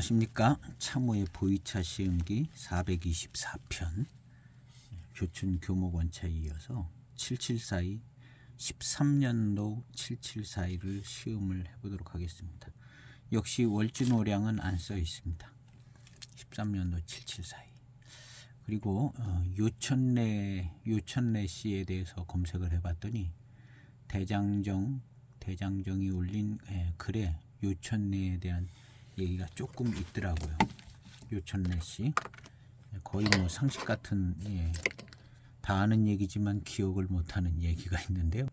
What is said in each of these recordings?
안녕하십니까. 참호의 보이차 시음기 424편 교춘 교목원차에 이어서 774이 13년도 774를 시음을 해보도록 하겠습니다. 역시 월진오량은 안 써 있습니다. 13년도 774. 그리고 요천래 씨에 대해서 검색을 해봤더니 대장정이 올린 글에 요천래에 대한 얘기가 조금 있더라고요. 요천래 씨 거의 뭐 상식 같은 다 아는 얘기지만 기억을 못하는 얘기가 있는데요.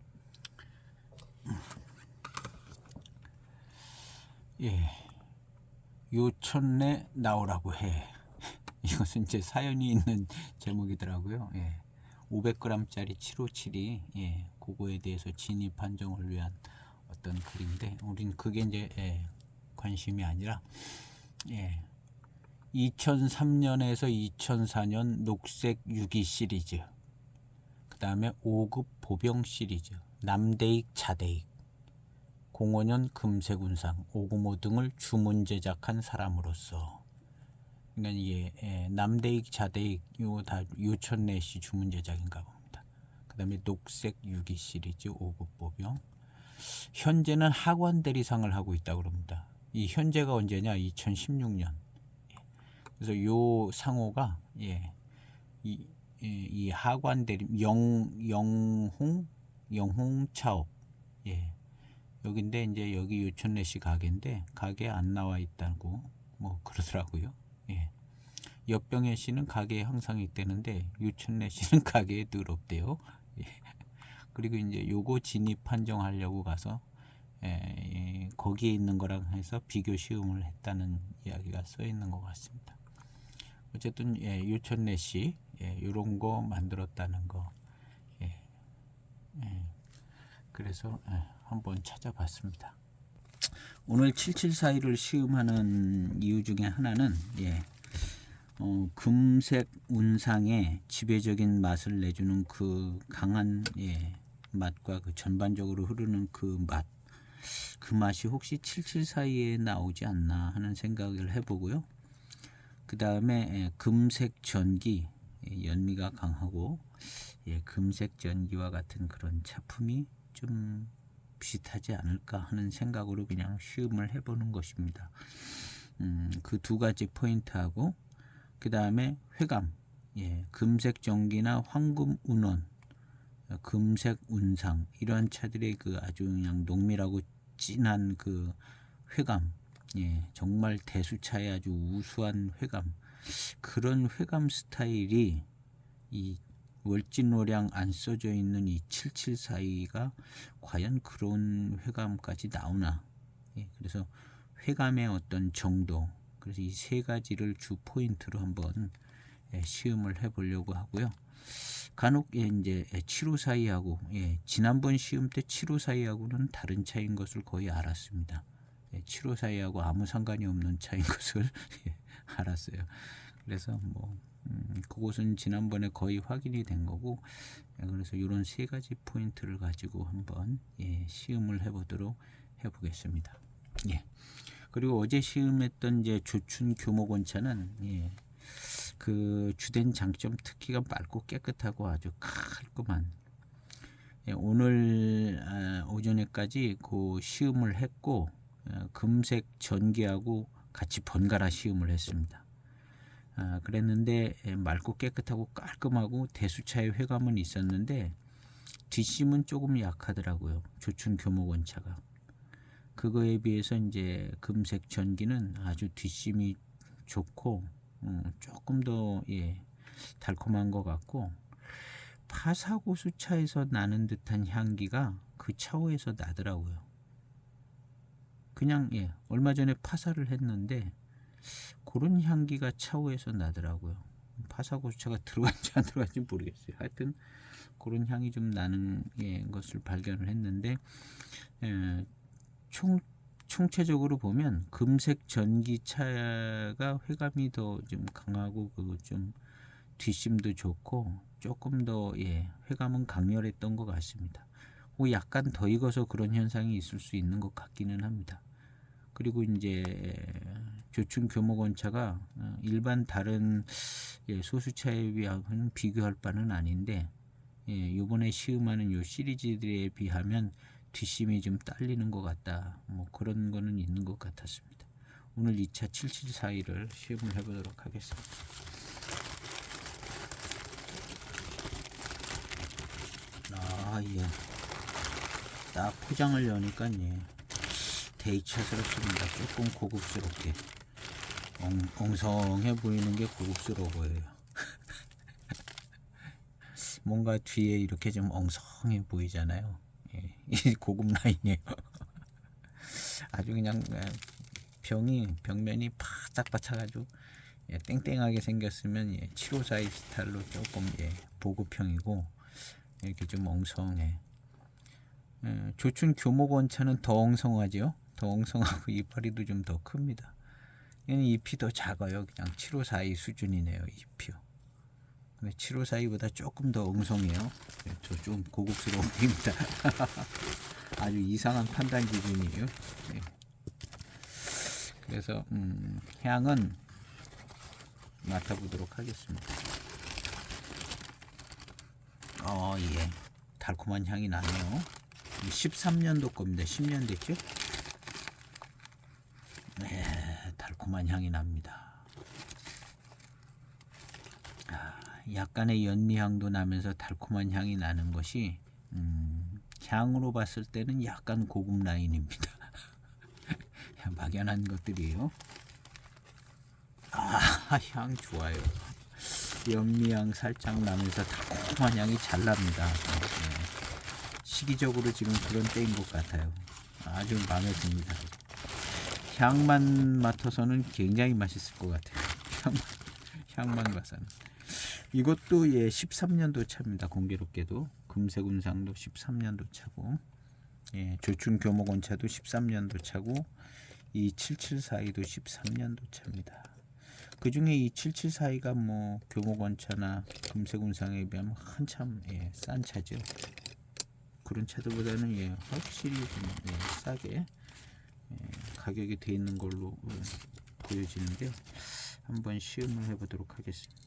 요천래 나오라고 해. 이것은 제 사연이 있는 제목이더라고요. 500g짜리 757이 그거에 대해서 진입 판정을 위한 어떤 글인데, 우린 그게 이제 관심이 아니라 2003년에서 2004년 녹색 6.2 시리즈, 그 다음에 5급 보병 시리즈, 남대익 자대익, 05년 금색운상, 오구모 등을 주문 제작한 사람으로서, 그러니까 이게 남대익 자대익 이거 다 요천래 씨 주문 제작인가 봅니다. 그 다음에 녹색 6.2 시리즈 5급 보병, 현재는 하관 대리상을 하고 있다고 그럽니다. 이 현재가 언제냐? 2016년. 그래서 요 상호가 이 하관 대리 영홍 차업 여기인데, 이제 여기 요천래 씨 가게인데 가게에 안 나와 있다고 뭐 그러더라고요. 옆병혜 씨는 가게에 항상 있대는데 요천래 씨는 가게에 늘 없대요. 그리고 이제 요거 진입 판정하려고 가서 거기에 있는 거랑 해서 비교 시음을 했다는 이야기가 써 있는 것 같습니다. 어쨌든 요천래 씨 요런 거 만들었다는 거, 그래서 한번 찾아봤습니다. 오늘 7741을 시음하는 이유 중에 하나는 금색 운상의 지배적인 맛을 내주는 그 강한 맛과 그 전반적으로 흐르는 그 맛이 혹시 7742에 나오지 않나 하는 생각을 해보고요. 그 다음에 금색 전기, 연미가 강하고 금색 전기와 같은 그런 차품이 좀 비슷하지 않을까 하는 생각으로 그냥 시음을 해보는 것입니다. 그 두 가지 포인트하고, 그 다음에 회감, 금색 전기나 황금 운원, 금색 운상, 이러한 차들의 그 아주 그냥 농밀하고 진한 그 회감, 정말 대수차의 아주 우수한 회감, 그런 회감 스타일이 이 월진오량 안 써져 있는 이 7742가 과연 그런 회감까지 나오나. 그래서 회감의 어떤 정도, 그래서 이 세 가지를 주 포인트로 한번 시음을 해보려고 하고요. 간혹 이제 7542하고 지난번 시음 때 7542하고는 다른 차이인 것을 거의 알았습니다. 7542하고 아무 상관이 없는 차이인 것을 알았어요. 그래서 뭐 그것은 지난번에 거의 확인이 된 거고, 그래서 이런 세 가지 포인트를 가지고 한번 시음을 해보겠습니다. 그리고 어제 시음했던 이제 조춘 교목원차는 그 주된 장점 특기가 맑고 깨끗하고 아주 깔끔한, 오늘 오전에까지 그 시음을 했고 금색 전기하고 같이 번갈아 시음을 했습니다. 그랬는데 맑고 깨끗하고 깔끔하고 대수차의 회감은 있었는데 뒷심은 조금 약하더라고요. 조춘 교목원차가. 그거에 비해서 이제 금색 전기는 아주 뒷심이 좋고 조금 더 달콤한 것 같고, 파사고수차에서 나는 듯한 향기가 그 차후에서 나더라고요. 그냥 얼마 전에 파사를 했는데 그런 향기가 차후에서 나더라고요. 파사고수차가 들어간지 안 들어간지 모르겠어요. 하여튼 그런 향이 좀 나는 것을 발견을 했는데, 총체적으로 보면 금색 전기차가 회감이 더 좀 강하고 그거 좀 뒷심도 좋고 조금 더 회감은 강렬했던 것 같습니다. 약간 더 익어서 그런 현상이 있을 수 있는 것 같기는 합니다. 그리고 이제 조춘 교목원차가 일반 다른 소수차에 비하면 비교할 바는 아닌데 요번에 시음하는 요 시리즈들에 비하면 뒷심이 좀 딸리는 것 같다. 뭐 그런 거는 있는 것 같았습니다. 오늘 2차 7742를 시음을 해보도록 하겠습니다. 예. 딱 포장을 여니까 데이차스럽습니다. 조금 고급스럽게 엉성해 보이는 게 고급스러워 보여요. 뭔가 뒤에 이렇게 좀 엉성해 보이잖아요. 이 고급 라인이에요. 아주 그냥 벽면이 바짝 받쳐가지고 땡땡하게 생겼으면 754 스타일로 조금 보급형이고 이렇게 좀 엉성해. 조춘 교목원차는 더 엉성하죠. 더 엉성하고 이파리도 좀 더 큽니다. 얘는 잎이 더 작아요. 그냥 7542 수준이네요. 잎이요. 7542보다 조금 더 엉성해요. 저 좀 고급스러운 입니다. 아주 이상한 판단 기준이에요. 그래서 향은 맡아보도록 하겠습니다. 예. 달콤한 향이 나네요. 13년도 겁니다. 10년 됐죠? 네, 달콤한 향이 납니다. 약간의 연미향도 나면서 달콤한 향이 나는 것이 향으로 봤을 때는 약간 고급 라인입니다. 막연한 것들이에요. 향 좋아요. 연미향 살짝 나면서 달콤한 향이 잘 납니다. 시기적으로 지금 그런 때인 것 같아요. 아주 마음에 듭니다. 향만 맡아서는 굉장히 맛있을 것 같아요. 향만 봐서는. 이것도 13년도 차입니다. 공교롭게도 금색운상도 13년도 차고 조춘 교목원차도 13년도 차고 이 7742도 13년도 차입니다. 그 중에 이 7742가 뭐 교목원차나 금색운상에 비하면 한참 싼 차죠. 그런 차들보다는 확실히 좀 싸게 가격이 돼 있는 걸로 보여지는데 한번 시음을 해보도록 하겠습니다.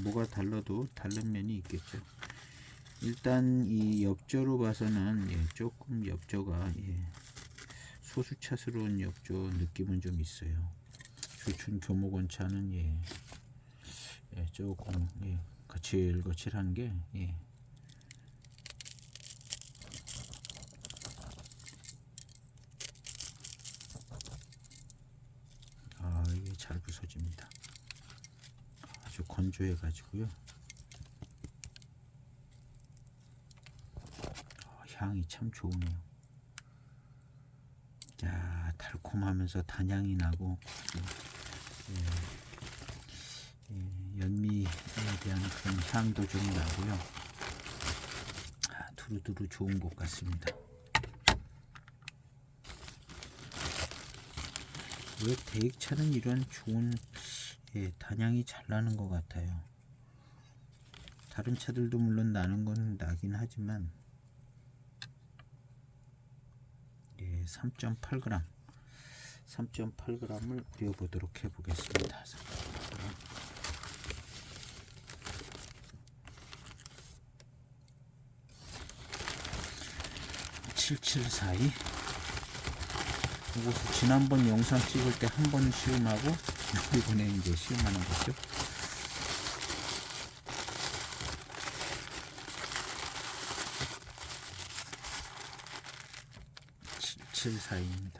뭐가 달라도 다른 면이 있겠죠. 일단 이 엽조로 봐서는 조금 엽조가 소수차스러운 엽조 느낌은 좀 있어요. 조춘 교목원차는 조금 거칠거칠한 게 이게 잘 부서집니다. 아주 건조해 가지고요. 향이 참 좋으네요. 자, 달콤하면서 단향이 나고 연미에 대한 그런 향도 좀 나고요. 두루두루 좋은 것 같습니다. 왜 대익차는 이런 좋은 단향이 잘 나는 것 같아요. 다른 차들도 물론 나는 건 나긴 하지만 3.8g 3.8g을 우려보도록 해보겠습니다. 7742 이것을 지난번 영상 찍을 때 한 번 시음하고 이번에 이제 시음하는 거죠. 7742입니다.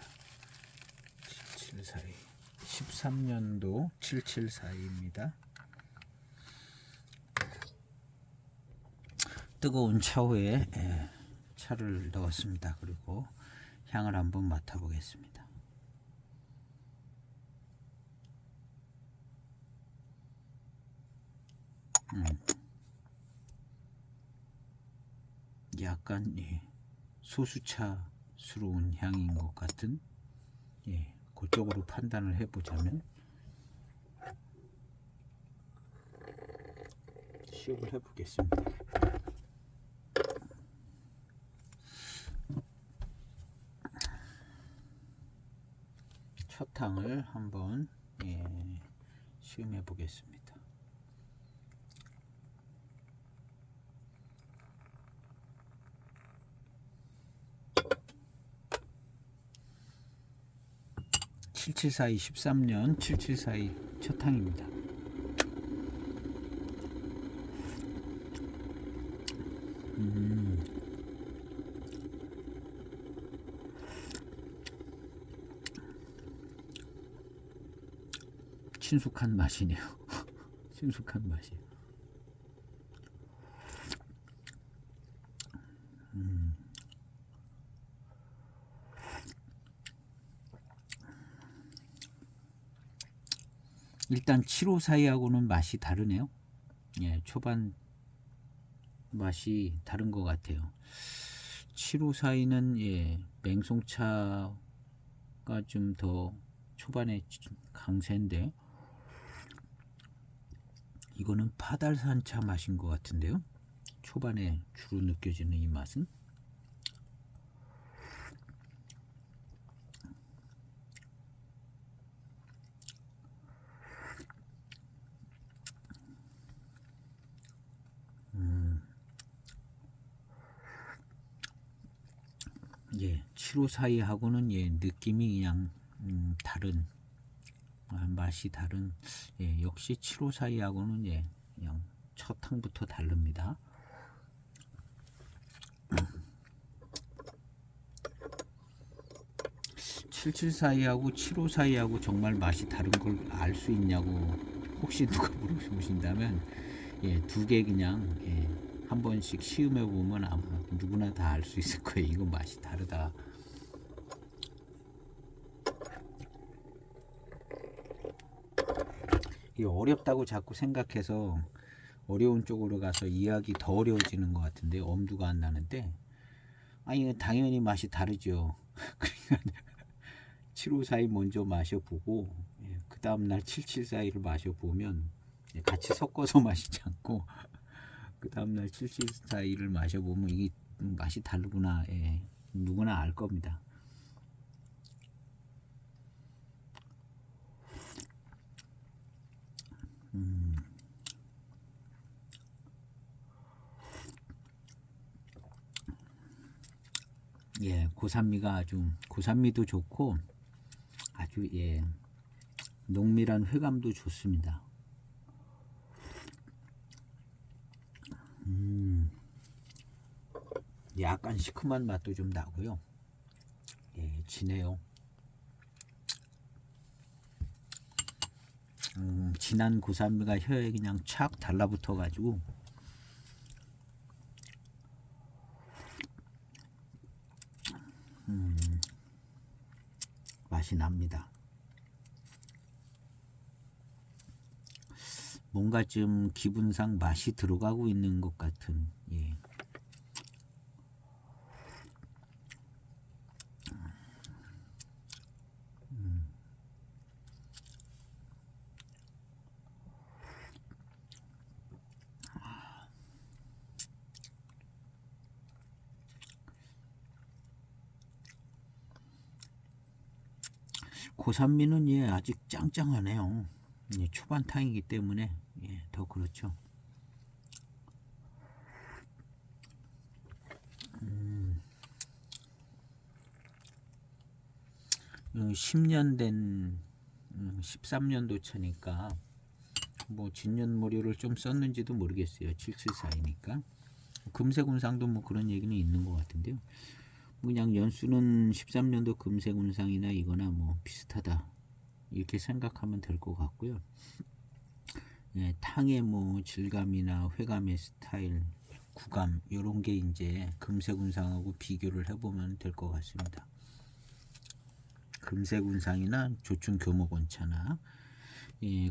7742 13년도 7742입니다. 뜨거운 차후에 차를 넣었습니다. 그리고 향을 한번 맡아보겠습니다. 약간 소수차스러운 향인 것 같은 그쪽으로 판단을 해보자면 시음을 해보겠습니다. 첫 탕을 한번 시음해 보겠습니다. (7742) 13년 7742 첫 탕입니다. 친숙한 맛이네요. 친숙한 맛이. 일단 754하고는 맛이 다르네요. 예, 초반 맛이 다른 것 같아요. 7542는 맹송차가 좀 더 초반에 강세인데, 이거는 파달산차 맛인 것 같은데요. 초반에 주로 느껴지는 이 맛은. 예, 7542하고는 느낌이 그냥 다른, 맛이 다른. 역시 7542하고는 그냥 첫 탕부터 다릅니다. 7742하고 7542하고 정말 맛이 다른 걸 알 수 있냐고 혹시 누가 물어보신다면, 두 개 그냥 한 번씩 시음해 보면 아마 누구나 다 알 수 있을 거예요. 이거 맛이 다르다. 이 어렵다고 자꾸 생각해서 어려운 쪽으로 가서 이야기 더 어려워지는 것 같은데, 엄두가 안 나는데, 아니 당연히 맛이 다르죠. 그러니까 7542 먼저 마셔보고 그 다음날 7742를 마셔보면 같이 섞어서 마시지 않고 그 다음날 7742를 마셔보면 이게 맛이 다르구나. 누구나 알 겁니다. 고산미가 아주, 고산미도 좋고 아주 농밀한 회감도 좋습니다. 약간 시큼한 맛도 좀 나고요. 진해요. 진한 고산미가 혀에 그냥 착 달라붙어 가지고 맛이 납니다. 뭔가 좀 기분상 맛이 들어가고 있는 것 같은. 고산미는 아직 짱짱하네요. 초반 탕이기 때문에 더 그렇죠. 10년 된 13년도 차니까 뭐 진년모류를 좀 썼는지도 모르겠어요. 7742니까. 금색운상도 뭐 그런 얘기는 있는 것 같은데요. 그냥 연수는 13년도 금색운상이나 이거나 뭐 비슷하다 이렇게 생각하면 될 것 같고요. 탕의 뭐 질감이나 회감의 스타일, 구감 이런 게 이제 금색운상하고 비교를 해보면 될 것 같습니다. 금색운상이나 조충교목원차나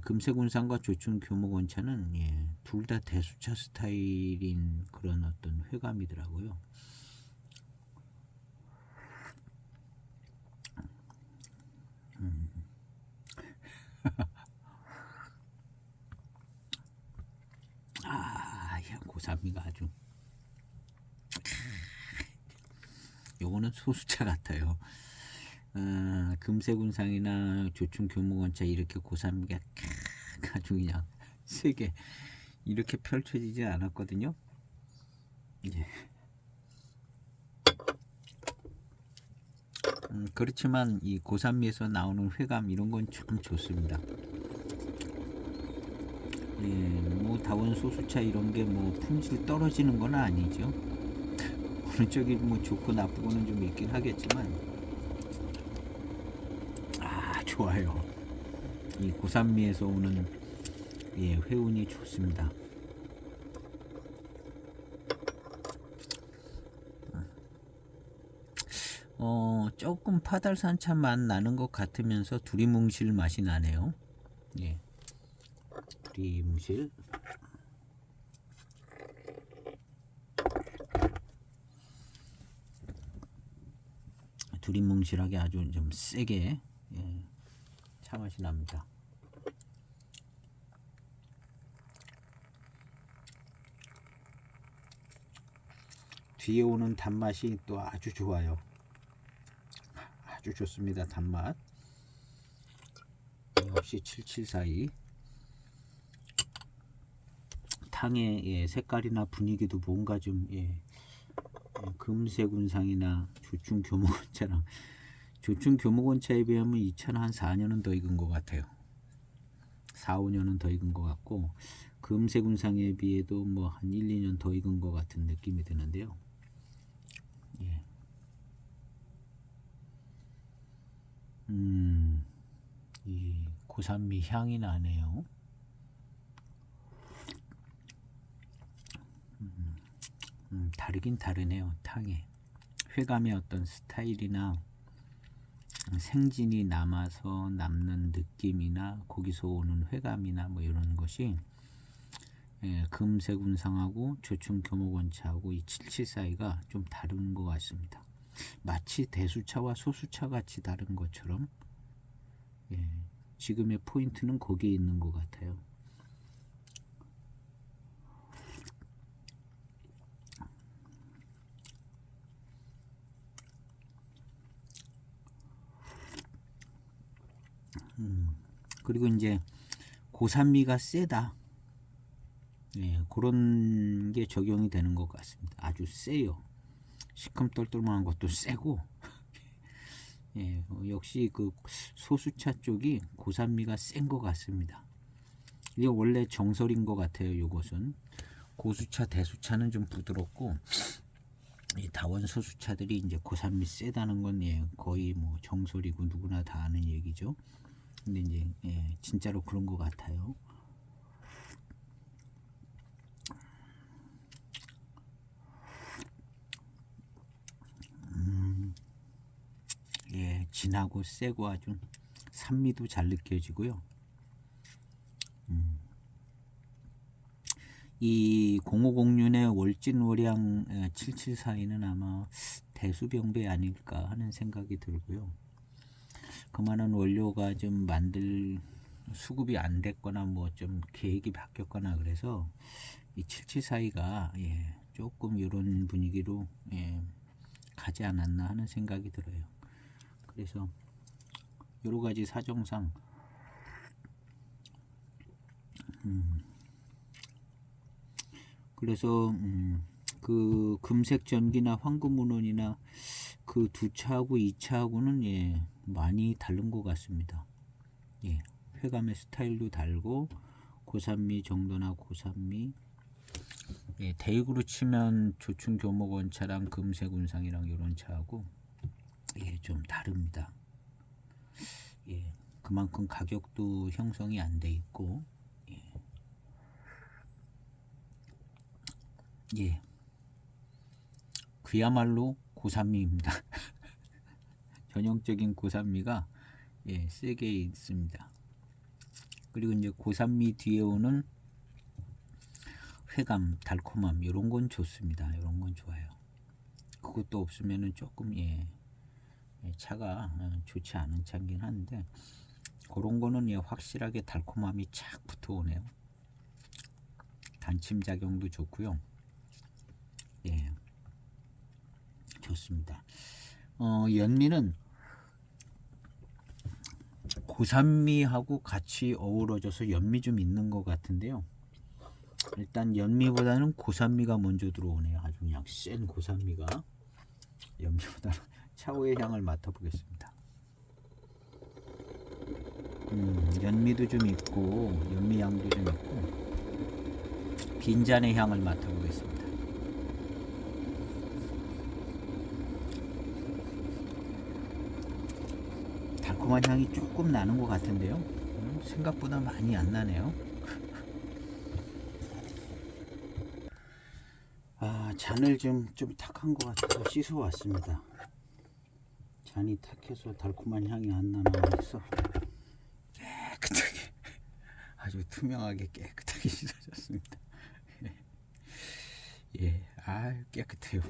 금색운상과 조충교목원차는 둘 다 대수차 스타일인 그런 어떤 회감이더라고요. 고산미가 아주, 요거는 소수차 같아요. 금세군상이나 조충교목원차 이렇게 고산미가 아주 그냥 세게 이렇게 펼쳐지지 않았거든요. 예. 그렇지만 이 고산미에서 나오는 회감 이런 건 참 좋습니다. 예, 뭐 다원 소수차 이런 게 뭐 품질이 떨어지는 건 아니죠. 어느 쪽이 뭐 좋고 나쁘고는 좀 있긴 하겠지만, 좋아요. 이 고산미에서 오는 회운이 좋습니다. 조금 파달산차 맛 나는 것 같으면서 두리뭉실 맛이 나네요. 예, 두리뭉실. 두리뭉실하게 아주 좀 세게 차 맛이 납니다. 뒤에 오는 단맛이 또 아주 좋아요. 아주 좋습니다. 단맛. 역시 772. 탕의 색깔이나 분위기도 뭔가 좀 금세군상이나 조충교목원차랑 조충교목원차에 비하면 이 차는 한 4년은 더 익은 것 같아요. 4, 5년은 더 익은 것 같고, 금세군상에 비해도 뭐 한 1, 2년 더 익은 것 같은 느낌이 드는데요. 예. 이 고산미 향이 나네요. 다르긴 다르네요. 탕에 회감의 어떤 스타일이나 생진이 남아서 남는 느낌이나 거기서 오는 회감이나 뭐 이런 것이 금세군상하고 조충교목원차하고 이 774가 좀 다른 것 같습니다. 마치 대수차와 소수차 같이 다른 것처럼 지금의 포인트는 거기에 있는 것 같아요. 그리고 이제 고산미가 세다. 그런 게 적용이 되는 것 같습니다. 아주 세요. 시큼떨떨한 것도 세고 역시 그 소수차 쪽이 고산미가 센 것 같습니다. 이게 원래 정설인 것 같아요. 이것은 고수차, 대수차는 좀 부드럽고 이 다원 소수차들이 이제 고산미 세다는 건 거의 뭐 정설이고 누구나 다 아는 얘기죠. 근데 이제 진짜로 그런 것 같아요. 진하고 세고 아주 산미도 잘 느껴지고요. 이 0506의 월진월양 774는 아마 대수병배 아닐까 하는 생각이 들고요. 그만한 원료가 좀 만들 수급이 안 됐거나 뭐 좀 계획이 바뀌었거나 그래서 이 774가 조금 이런 분위기로 가지 않았나 하는 생각이 들어요. 그래서 여러 가지 사정상 그래서 그 금색 전기나 황금문원이나 그 두 차하고 이 차하고는 많이 다른 것 같습니다. 회감의 스타일도 다르고 고산미 정도나 고산미 대익으로 치면 조충교목원차랑 금세군상이랑 이런 차하고 좀 다릅니다. 그만큼 가격도 형성이 안 돼 있고 그야말로 고산미입니다. 전형적인 고산미가 세게 있습니다. 그리고 이제 고산미 뒤에 오는 회감, 달콤함 이런 건 좋습니다. 이런 건 좋아요. 그것도 없으면은 조금 차가 좋지 않은 차긴 한데 그런 거는 확실하게 달콤함이 착 붙어오네요. 단침 작용도 좋고요. 좋습니다. 연미는 고산미하고 같이 어우러져서 연미 좀 있는 것 같은데요. 일단 연미보다는 고산미가 먼저 들어오네요. 아주 그냥 센 고산미가. 연미보다는 차후의 향을 맡아보겠습니다. 연미도 좀 있고 연미 향도 좀 있고 빈잔의 향을 맡아보겠습니다. 달콤한 향이 조금 나는 것 같은데요. 생각보다 많이 안 나네요. 잔을 좀 탁한 것 같아서 씻어 왔습니다. 잔이 탁해서 달콤한 향이 안 나나 해서 깨끗하게 아주 투명하게 깨끗하게 씻어졌습니다. 예, 깨끗해요.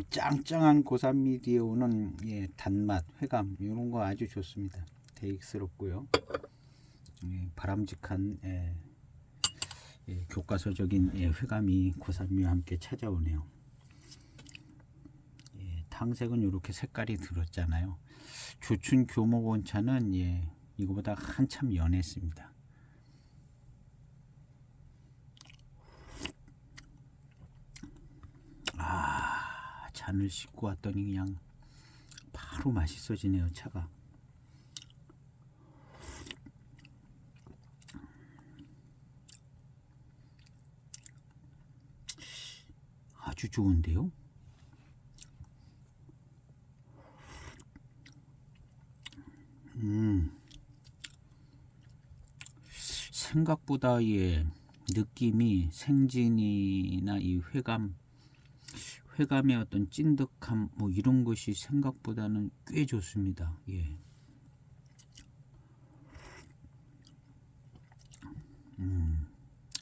짱짱한 고산미 뒤에 오는 단맛, 회감 이런 거 아주 좋습니다. 대익스럽고요. 바람직한 교과서적인 회감이 고산미와 함께 찾아오네요. 탕색은 이렇게 색깔이 들었잖아요. 조춘 교목원차는 이거보다 한참 연했습니다. 잔을 씻고 왔더니 그냥 바로 맛있어지네요. 차가. 아주 좋은데요. 생각보다 느낌이 생진이나 이 회감의 어떤 찐득함 뭐 이런 것이 생각보다는 꽤 좋습니다.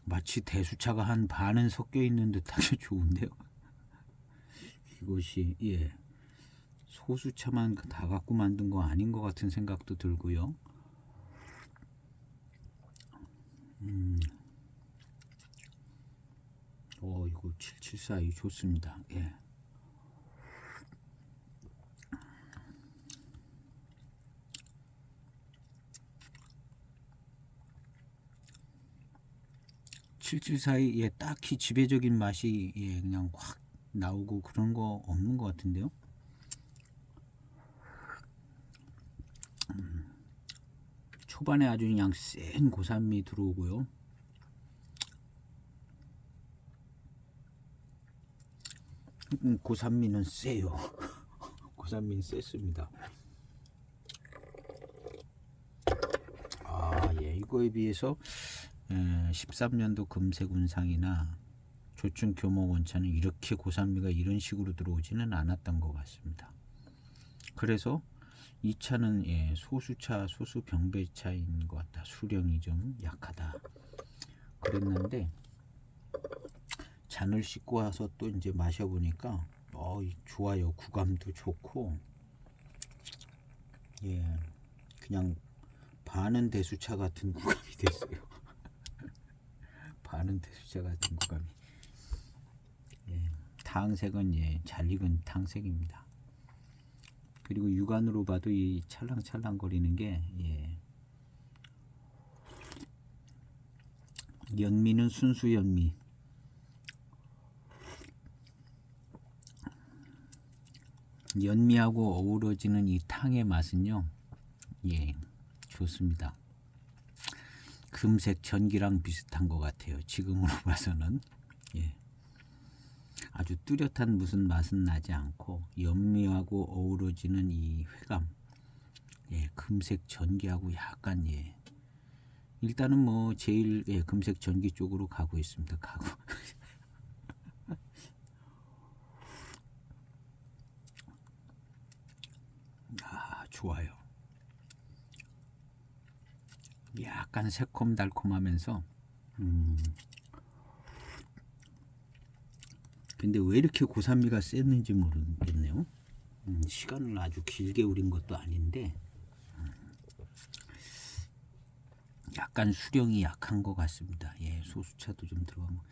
마치 대수차가 한 반은 섞여 있는 듯하게 좋은데요. 이것이 소수차만 다 갖고 만든 거 아닌 것 같은 생각도 들고요. 이거 774이 좋습니다. 774에 딱히 지배적인 맛이 그냥 확 나오고 그런 거 없는 것 같은데요. 초반에 아주 그냥 센 고산미 들어오고요. 고산미는 세요. 고산미는 셌습니다. 이거에 비해서 13년도 금색운상이나 조춘 교목원차는 이렇게 고산미가 이런 식으로 들어오지는 않았던 것 같습니다. 그래서 이 차는 소수차, 소수 병배차인 것 같다. 수령이 좀 약하다. 그랬는데 잔을 씻고 와서 또 이제 마셔보니까 좋아요. 구감도 좋고 그냥 반은 대수차 같은 구감이 됐어요. 반은 대수차 같은 구감이. 탕색은 잘 익은 탕색입니다. 그리고 육안으로 봐도 이 찰랑찰랑 거리는 게 연미는 순수 연미. 연미하고 어우러지는 이 탕의 맛은요, 좋습니다. 금색 전기랑 비슷한 것 같아요. 지금으로 봐서는 아주 뚜렷한 무슨 맛은 나지 않고 연미하고 어우러지는 이 회감, 금색 전기하고 약간 일단은 뭐 제일 금색 전기 쪽으로 가고 있습니다. 좋아요. 약간 새콤달콤하면서 근데 왜 이렇게 고산미가 셌는지 모르겠네요. 시간을 아주 길게 우린 것도 아닌데 약간 수령이 약한 것 같습니다. 소수차도 좀 들어가고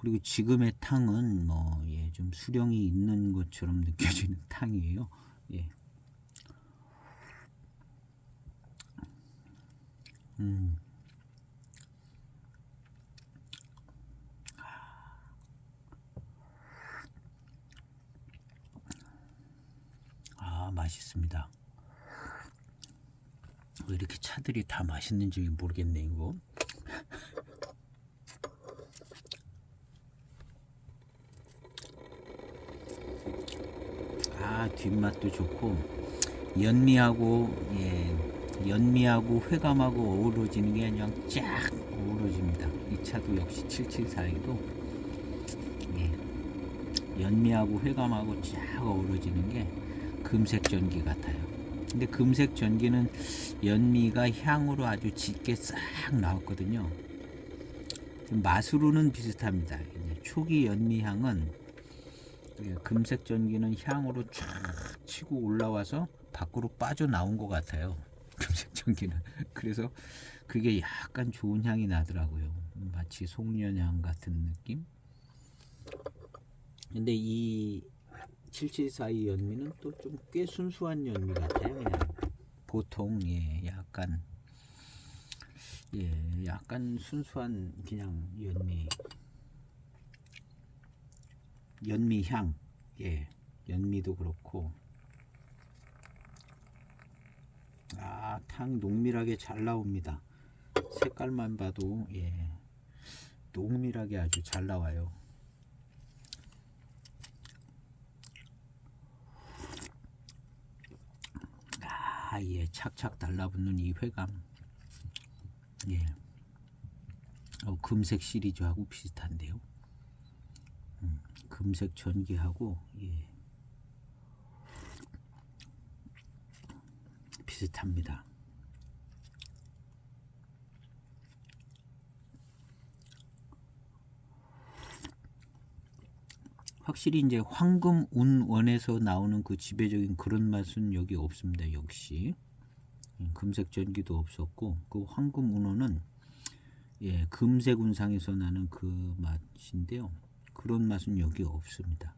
그리고 지금의 탕은 뭐 예, 좀 수령이 있는 것처럼 느껴지는 탕이에요. 예. 아, 맛있습니다. 왜 이렇게 차들이 다 맛있는지 모르겠네 이거. 아, 뒷맛도 좋고 연미하고 예, 연미하고 회감하고 어우러지는 게 그냥 쫙 어우러집니다. 이 차도 역시 774에도 예, 연미하고 회감하고 쫙 어우러지는 게 금색 전기 같아요. 근데 금색 전기는 연미가 향으로 아주 짙게 싹 나왔거든요. 맛으로는 비슷합니다. 초기 연미 향은 금색 전기는 향으로 쫙 치고 올라와서 밖으로 빠져나온 것 같아요. 금색 전기는. 그래서 그게 약간 좋은 향이 나더라고요. 마치 송년향 같은 느낌. 근데 이 7742 연미는 또 좀 꽤 순수한 연미 같아요. 그냥 보통 예, 약간 순수한 그냥 연미향, 예, 연미도 그렇고, 아, 탕 농밀하게 잘 나옵니다. 색깔만 봐도 예, 농밀하게 아주 잘 나와요. 아, 예, 착착 달라붙는 이 회감, 예, 금색 시리즈하고 비슷한데요. 금색 전기하고 예, 비슷합니다. 확실히 이제 황금 운원에서 나오는 그 지배적인 그런 맛은 여기 없습니다. 역시 금색 전기도 없었고, 그 황금 운원은 예, 금색 운상에서 나는 그 맛인데요. 그런 맛은 여기 없습니다.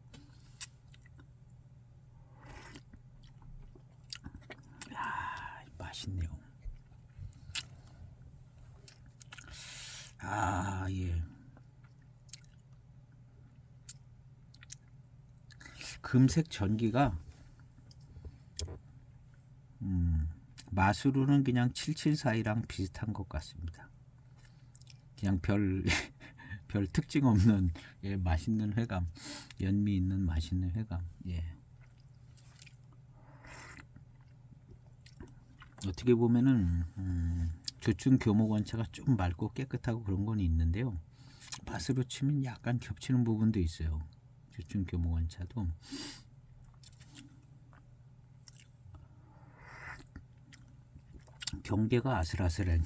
아, 맛있네요. 아, 예. 금색 전기가 맛으로는 그냥 774이랑 비슷한 것 같습니다. 그냥 별 특징 없는 예, 맛있는 회감, 연미 있는 맛있는 회감. 예. 어떻게 보면은 조충 교목원차가 좀 맑고 깨끗하고 그런 건 있는데요. 맛으로 치면 약간 겹치는 부분도 있어요. 조충 교목원차도. 경계가 아슬아슬한.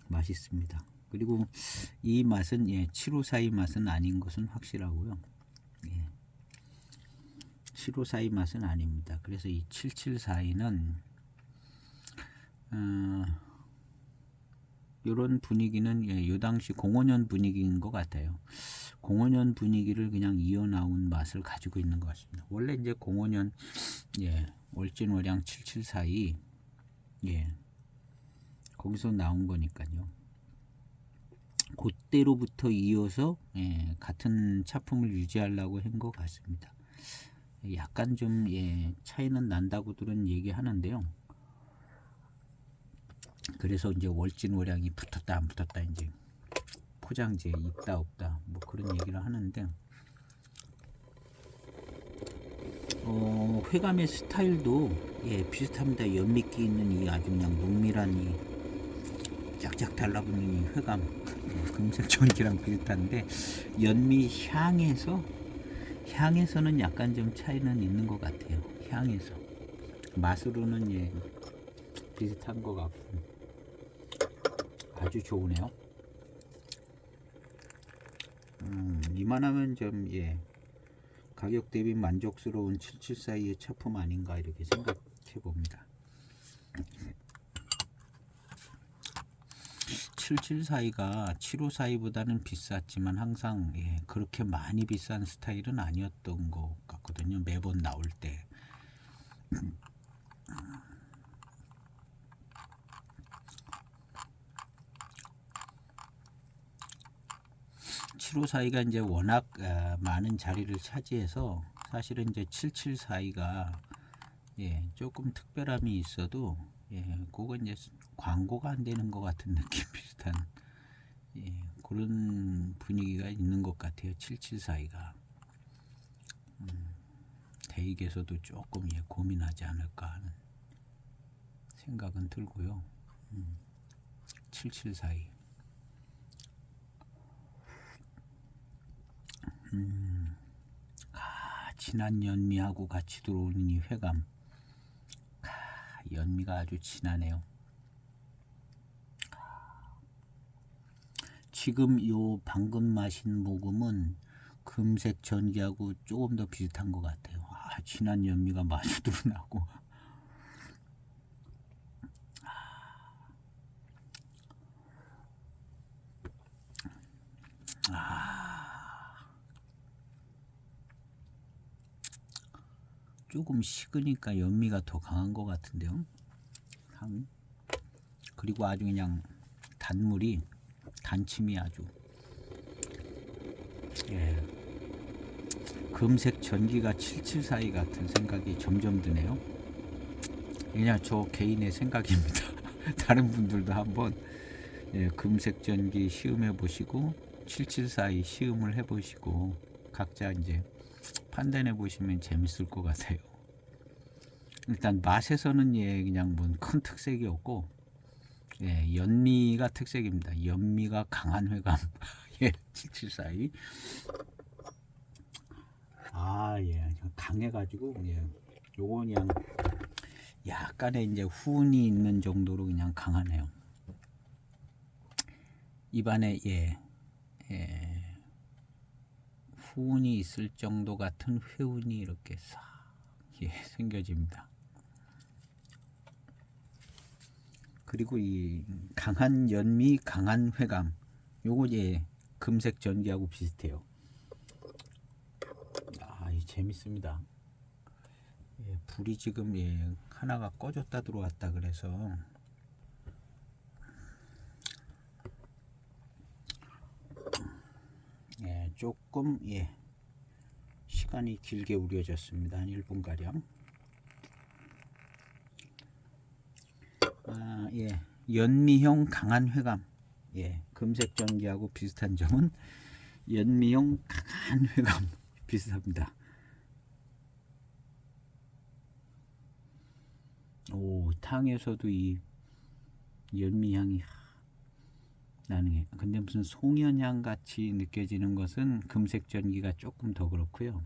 맛있습니다. 그리고 이 맛은 예, 7542 맛은 아닌 것은 확실하고요. 예, 7542 맛은 아닙니다. 그래서 이 7742는 이런 분위기는 예, 요 당시 05년 분위기인 것 같아요. 05년 분위기를 그냥 이어나온 맛을 가지고 있는 것 같습니다. 원래 이제 05년 예, 월진월양 7742 예, 거기서 나온 거니까요. 그때로부터 이어서 예, 같은 차품을 유지하려고 한 것 같습니다. 약간 좀 예, 차이는 난다고들은 얘기하는데요. 그래서 이제 월진월양이 붙었다 안 붙었다 이제 포장지에 있다 없다 뭐 그런 얘기를 하는데 회감의 스타일도 예, 비슷합니다. 연미기 있는 이 아주 그냥 농밀한 이 쫙쫙 달라붙는 이 회감 금색 전기랑 비슷한데 연미 향에서는 약간 좀 차이는 있는 것 같아요. 향에서 맛으로는 예, 비슷한 것 같고 아주 좋으네요. 이만하면 좀 예, 가격 대비 만족스러운 774의 차품 아닌가 이렇게 생각해 봅니다. 7742가 7542보다는 비쌌지만 항상 그렇게 많이 비싼 스타일은 아니었던 것 같거든요. 매번 나올 때. 7542가 이제 워낙 많은 자리를 차지해서 사실은 이제 7742가 조금 특별함이 있어도 그거 이제 광고가 안 되는 것 같은 느낌 비슷한 그런 분위기가 있는 것 같아요. 7742가 대익에서도 조금 고민하지 않을까 하는 생각은 들고요. 7742 진한 연미하고 같이 들어오는 이 회감, 연미가 아주 진하네요. 지금 요 방금 마신 모금은 금색 전기하고 조금 더 비슷한 것 같아요. 진한 연미가 마주도 나고. 조금 식으니까 연미가 더 강한 것 같은데요. 그리고 아주 그냥 단침이 아주 금색 전기가 7742 같은 생각이 점점 드네요. 그냥 저 개인의 생각입니다. 다른 분들도 한번 금색 전기 시음해 보시고 7742 시음을 해 보시고 각자 이제 판단해 보시면 재밌을 것 같아요. 일단 맛에서는 그냥 뭐 큰 특색이 없고 연미가 특색입니다. 연미가 강한 회감. 7742 강해가지고 요거 그냥 약간의 이제 후운이 있는 정도로 그냥 강하네요. 입안에 후운이 있을 정도 같은 회운이 이렇게 싹 생겨집니다. 그리고 이 강한 연미, 강한 회감, 요거 금색 전기하고 비슷해요. 재밌습니다. 불이 지금 하나가 꺼졌다 들어왔다 그래서 조금 시간이 길게 우려졌습니다. 한 1분 가량. 연미형 강한 회감. 금색 전기하고 비슷한 점은 연미형 강한 회감 비슷합니다. 탕에서도 이 연미향이 나는 근데 무슨 송연향 같이 느껴지는 것은 금색 전기가 조금 더 그렇고요.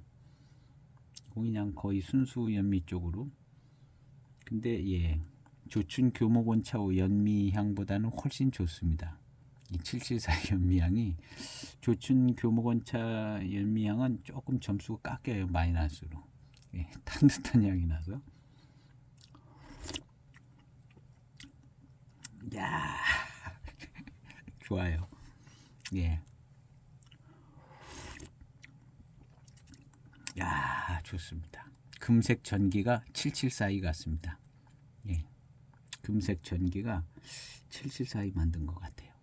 그냥 거의 순수 연미 쪽으로. 근데 조춘 교목원차오 연미향보다는 훨씬 좋습니다. 이 774 연미향이 조춘 교목원차 연미향은 조금 점수가 깎여요. 마이너스로. 탄 향이 나서. 좋아요. 좋습니다. 금색 전기가 7742 같습니다. 금색 전기가 7742 만든 것 같아요.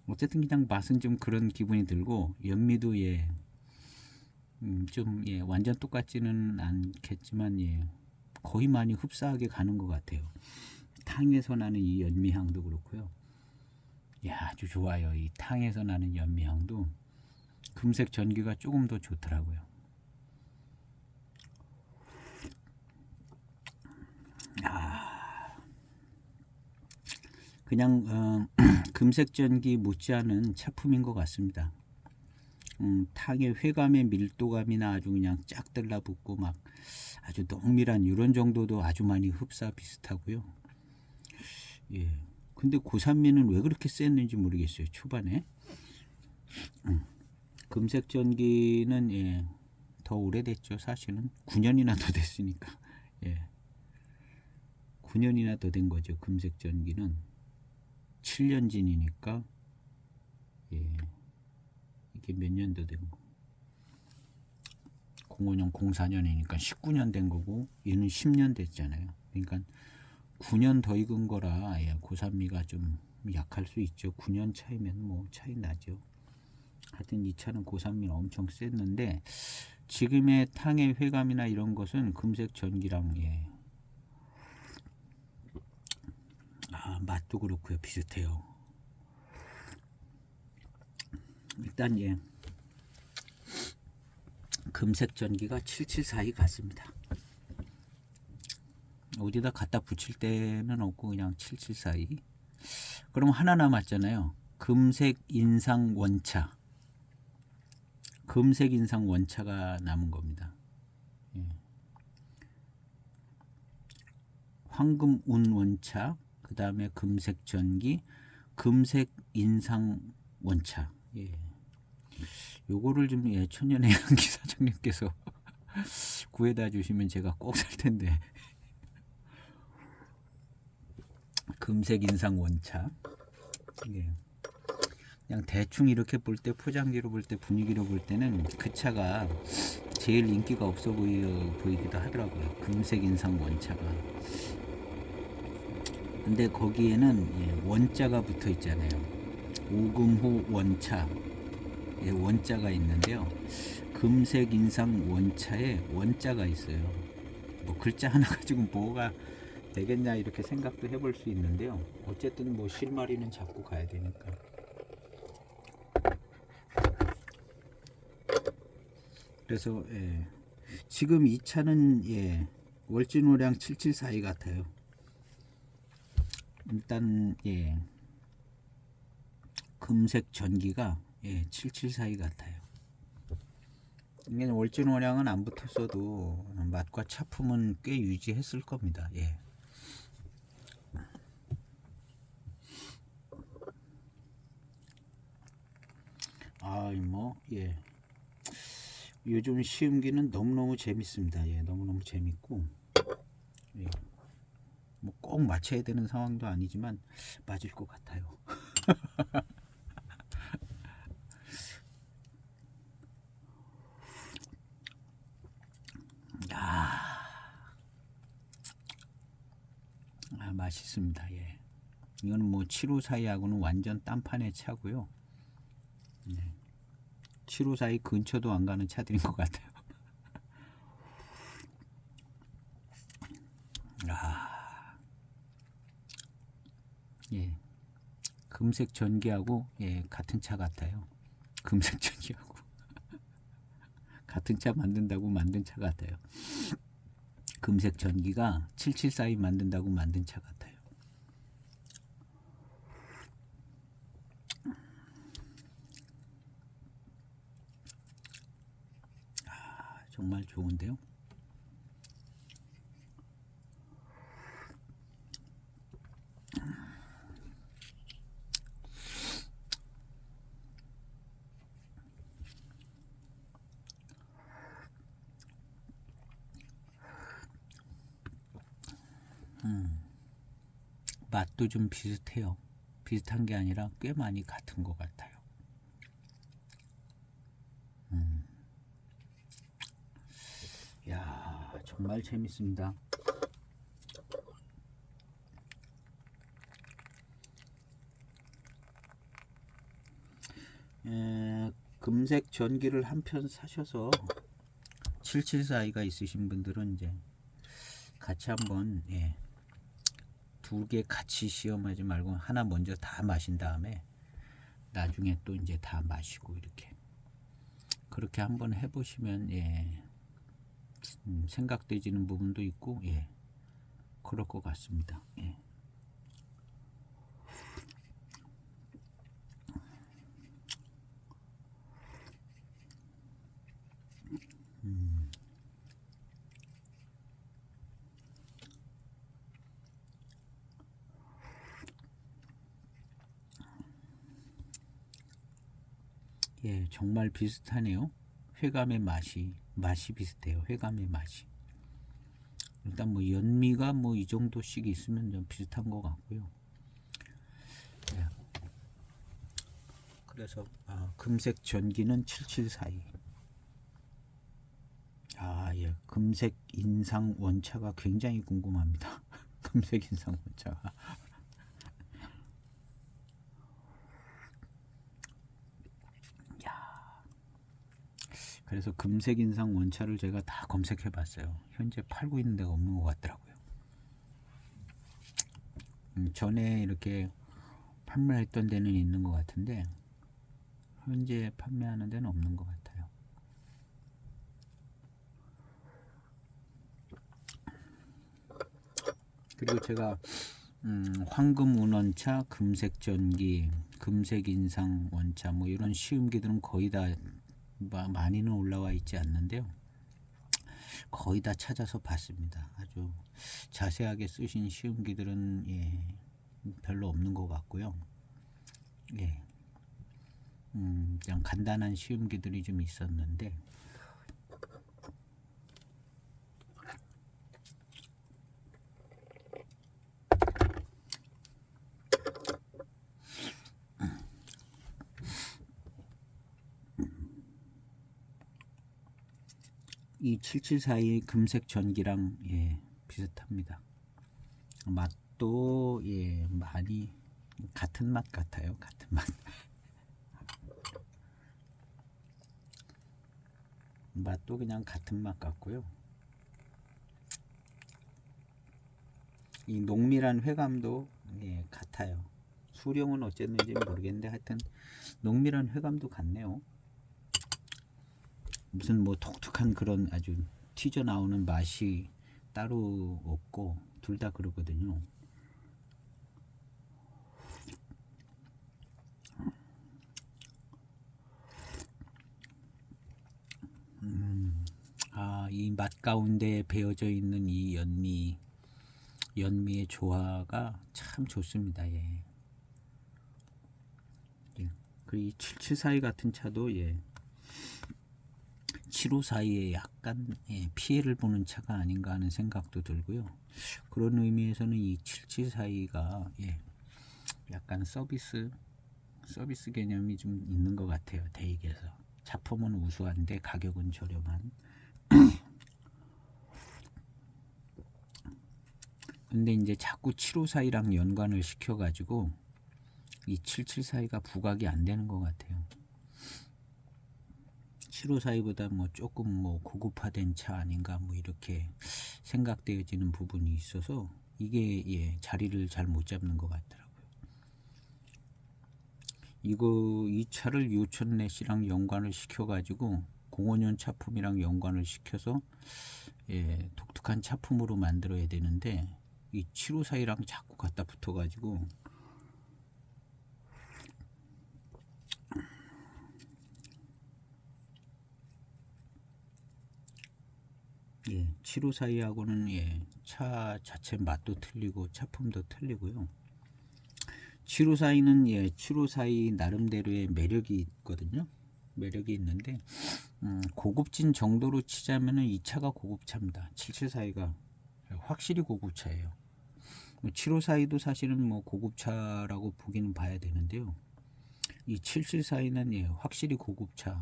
어쨌든 그냥 맛은 좀 그런 기분이 들고 연미도 좀 완전 똑같지는 않겠지만 거의 많이 흡사하게 가는 것 같아요. 탕에서 나는 이 연미향도 그렇고요. 아주 좋아요. 이 탕에서 나는 연미향도 금색 전기가 조금 더 좋더라고요. 그냥 금색 전기 못지않은 차품인 것 같습니다. 탕의 회감의 밀도감이나 아주 그냥 쫙 들라붙고 막 아주 농밀한 이런 정도도 아주 많이 흡사 비슷하고요. 근데 고산미는 왜 그렇게 셌는지 모르겠어요. 초반에 금색 전기는 더 오래됐죠. 사실은 9년이나 더 됐으니까. 9년이나 더 된 거죠. 금색 전기는 7년 진이니까 예, 이게 몇 년도 된 거. 05년 04년이니까 19년 된 거고 얘는 10년 됐잖아요. 그러니까 9년 더 익은 거라 예, 고산미가 좀 약할 수 있죠. 9년 차이면 뭐 차이 나죠. 하여튼 이 차는 고산미는 엄청 셌는데 지금의 탕의 회감이나 이런 것은 금색 전기랑 예. 맛도 그렇고요. 비슷해요. 일단 예. 금색 전기가 774이 같습니다. 어디다 갖다 붙일 때는 없고 그냥 774이. 그럼 하나 남았잖아요. 금색 인상 원차. 금색 인상 원차가 남은 겁니다. 예. 황금 운 원차, 그 다음에 금색 전기, 금색 인상 원차. 예. 요거를 좀 예, 천연의 향기 사장님께서 구해다 주시면 제가 꼭 살 텐데. 금색 인상 원차. 예. 그냥 대충 이렇게 볼 때 포장지로 볼 때 분위기로 볼 때는 그 차가 제일 인기가 없어 보이기도 하더라고요. 금색 인상 원차가. 근데 거기에는 예, 원자가 붙어 있잖아요. 오금호 원차. 예, 원자가 있는데요. 금색 인상 원차에 원자가 있어요. 뭐 글자 하나 가지고 뭐가 되겠냐 이렇게 생각도 해볼 수 있는데요. 어쨌든 뭐 실마리는 잡고 가야 되니까. 그래서 예, 지금 이 차는 예, 월진오량 774이 같아요. 일단 예, 금색 전기가 예, 774이 같아요. 이게 월진오량은 안 붙었어도 맛과 차품은 꽤 유지했을 겁니다. 예. 예. 요즘 시음기는 너무너무 재밌습니다. 예, 너무너무 재밌고, 예. 뭐 꼭 맞춰야 되는 상황도 아니지만 맞을 것 같아요. 맛있습니다. 예. 이거는 뭐 754하고는 완전 딴판의 차고요. 네. 754 근처도 안 가는 차들인 것 같아요. 예. 금색 전기하고 예, 같은 차 같아요. 금색 전기하고 같은 차 만든다고 만든 차 같아요. 금색 전기가 774이 만든다고 만든 차 같아요. 정말 좋은데요. 맛도 좀 비슷해요. 비슷한 게 아니라 꽤 많이 같은 것 같아요. 야, 정말 재밌습니다. 금색 전기를 한 편 사셔서 774이가 있으신 분들은 이제 같이 한번 예, 두 개 같이 시험하지 말고 하나 먼저 다 마신 다음에 나중에 또 이제 다 마시고 이렇게 그렇게 한번 해보시면 예, 생각되지는 부분도 있고 예, 그럴 것 같습니다. 예. 예, 정말 비슷하네요. 회감의 맛이 비슷해요. 회감의 맛이. 일단 뭐 연미가 뭐 이 정도씩 있으면 좀 비슷한 것 같고요. 예. 그래서 금색 전기는 774이. 예. 금색 인상 원차가 굉장히 궁금합니다. 금색 인상 원차가. 그래서 금색 인상 원차를 제가 다 검색해 봤어요. 현재 팔고 있는 데가 없는 것 같더라고요. 전에 이렇게 판매했던 데는 있는 것 같은데 현재 판매하는 데는 없는 것 같아요. 그리고 제가 황금 운원차, 금색 전기, 금색 인상 원차 뭐 이런 시음기들은 거의 다 많이는 올라와 있지 않는데요. 거의 다 찾아서 봤습니다. 아주 자세하게 쓰신 시음기들은 별로 없는 것 같고요. 그냥 간단한 시음기들이 좀 있었는데 이 7742 금색 전기랑 비슷합니다. 맛도 많이 같은 맛 같아요. 같은 맛. 맛도 그냥 같은 맛 같고요. 이 농밀한 회감도 같아요. 수령은 어쨌는지 모르겠는데 하여튼 농밀한 회감도 같네요. 무슨 뭐 독특한 그런 아주 튀져 나오는 맛이 따로 없고 둘 다 그러거든요. 이 맛 가운데 배어져 있는 이 연미의 조화가 참 좋습니다. 그리고 이 7742 같은 차도 7542에 약간 피해를 보는 차가 아닌가 하는 생각도 들고요. 그런 의미에서는 이 7742가 약간 서비스 개념이 좀 있는 것 같아요. 대익에서 차품은 우수한데 가격은 저렴한. 근데 이제 자꾸 7542랑 연관을 시켜가지고 이 7742가 부각이 안 되는 것 같아요. 7542보다 뭐 조금 뭐 고급화된 차 아닌가 뭐 이렇게 생각되어지는 부분이 있어서 이게 자리를 잘 못 잡는 것 같더라고요. 이 차를 요천넷이랑 연관을 시켜가지고 05년 차품이랑 연관을 시켜서 독특한 차품으로 만들어야 되는데 이 7542랑 자꾸 갖다 붙어가지고 7542하고는 차 자체 맛도 틀리고 차품도 틀리고요. 7542는 7542 나름대로의 매력이 있거든요. 매력이 있는데 고급진 정도로 치자면은 이 차가 고급차입니다. 7742가 확실히 고급차예요. 7542도 사실은 뭐 고급차라고 보기는 봐야 되는데요. 이 7742는 확실히 고급차죠.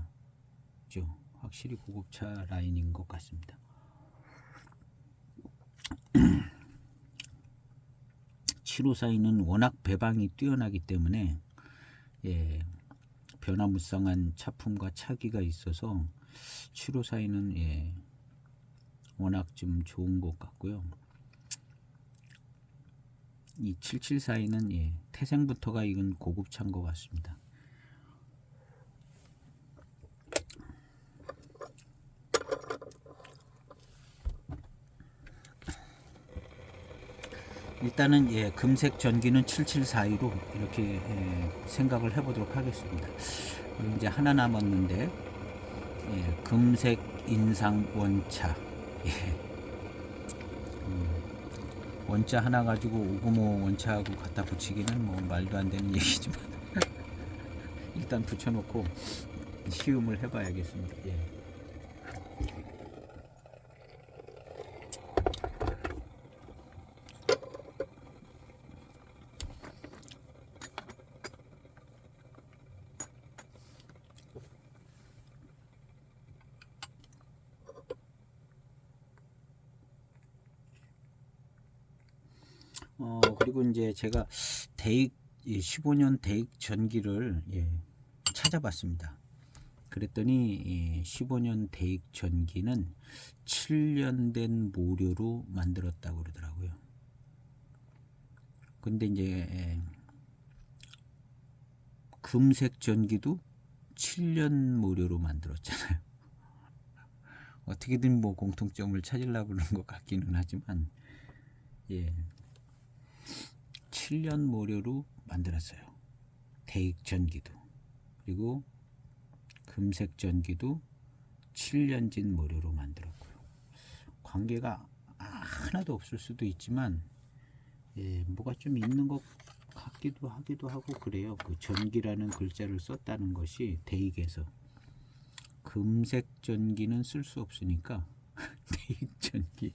확실히 고급차 라인인 것 같습니다. 7542는 워낙 배방이 뛰어나기 때문에 변화무쌍한 차품과 차기가 있어서 7542는 워낙 좀 좋은 것 같고요. 이 7742는 태생부터가 이건 고급차인 것 같습니다. 일단은 금색 전기는 7742로 이렇게 생각을 해보도록 하겠습니다. 그리고 이제 하나 남았는데 금색 인상 원차. 원자 하나 가지고 595 원차하고 갖다 붙이기는 뭐 말도 안 되는 얘기지만 일단 붙여놓고 시음을 해봐야겠습니다. 그리고 이제 제가 대익 15년 대익 전기를 찾아봤습니다. 그랬더니 15년 대익 전기는 7년 된 모료로 만들었다고 그러더라고요. 근데 이제 금색 전기도 7년 모료로 만들었잖아요. 어떻게든 뭐 공통점을 찾으려고 그러는 것 같기는 하지만 7년 모료로 만들었어요. 대익 전기도. 그리고 금색 전기도 7년진 모료로 만들었고요. 관계가 하나도 없을 수도 있지만 뭐가 좀 있는 것 같기도 하기도 하고 그래요. 그 전기라는 글자를 썼다는 것이 대익에서 금색 전기는 쓸 수 없으니까 대익 전기.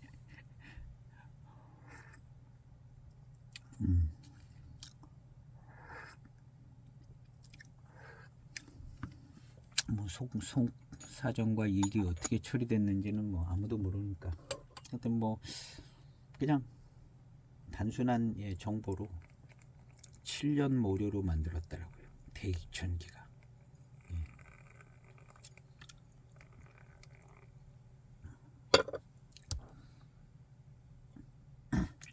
뭐 속 사정과 일이 어떻게 처리됐는지는 뭐 아무도 모르니까 하여튼 뭐 그냥 단순한 정보로 7년 모료로 만들었더라고요. 대익 전기가.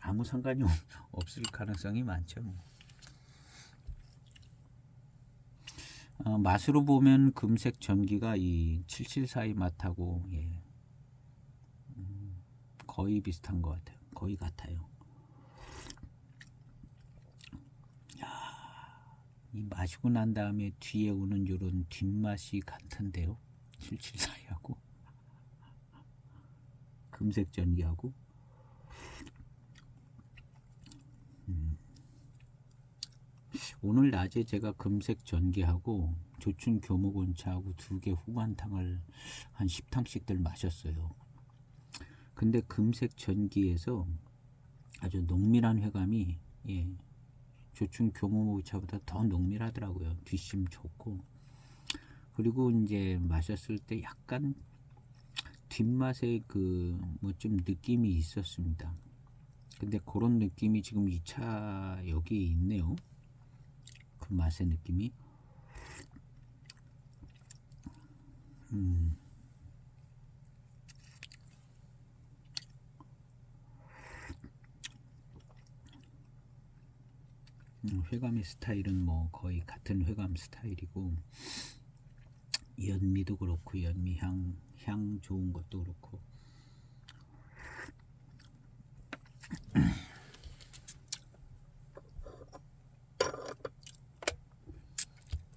아무 상관이 없을 가능성이 많죠. 맛으로 보면 금색 전기가 이 774의 맛하고 거의 비슷한 것 같아요. 거의 같아요. 이 마시고 난 다음에 뒤에 오는 요런 뒷맛이 같은데요. 774하고 금색 전기하고 오늘 낮에 제가 금색 전기하고 조춘 교목원차하고 2개 후반탕을 한 10탕씩들 마셨어요. 근데 금색 전기에서 아주 농밀한 회감이 조춘 교목원차보다 더 농밀하더라고요. 뒷심 좋고. 그리고 이제 마셨을 때 약간 뒷맛에 그 뭐 좀 느낌이 있었습니다. 근데 그런 느낌이 지금 2차 여기에 있네요. 그 맛의 느낌이. 회감의 스타일은 뭐 거의 같은 회감 스타일이고 연미도 그렇고 연미 향 좋은 것도 그렇고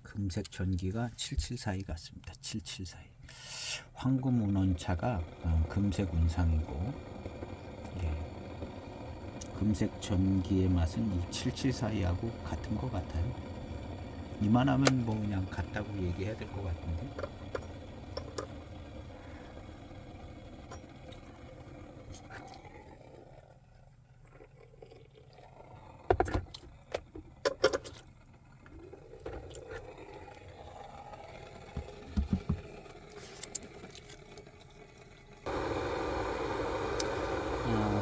금색 전기가 774이 같습니다. 774. 황금 운원차가 금색 운상이고 금색 전기의 맛은 이 774하고 같은 것 같아요. 이만하면 뭐 그냥 같다고 얘기해야 될 것 같은데.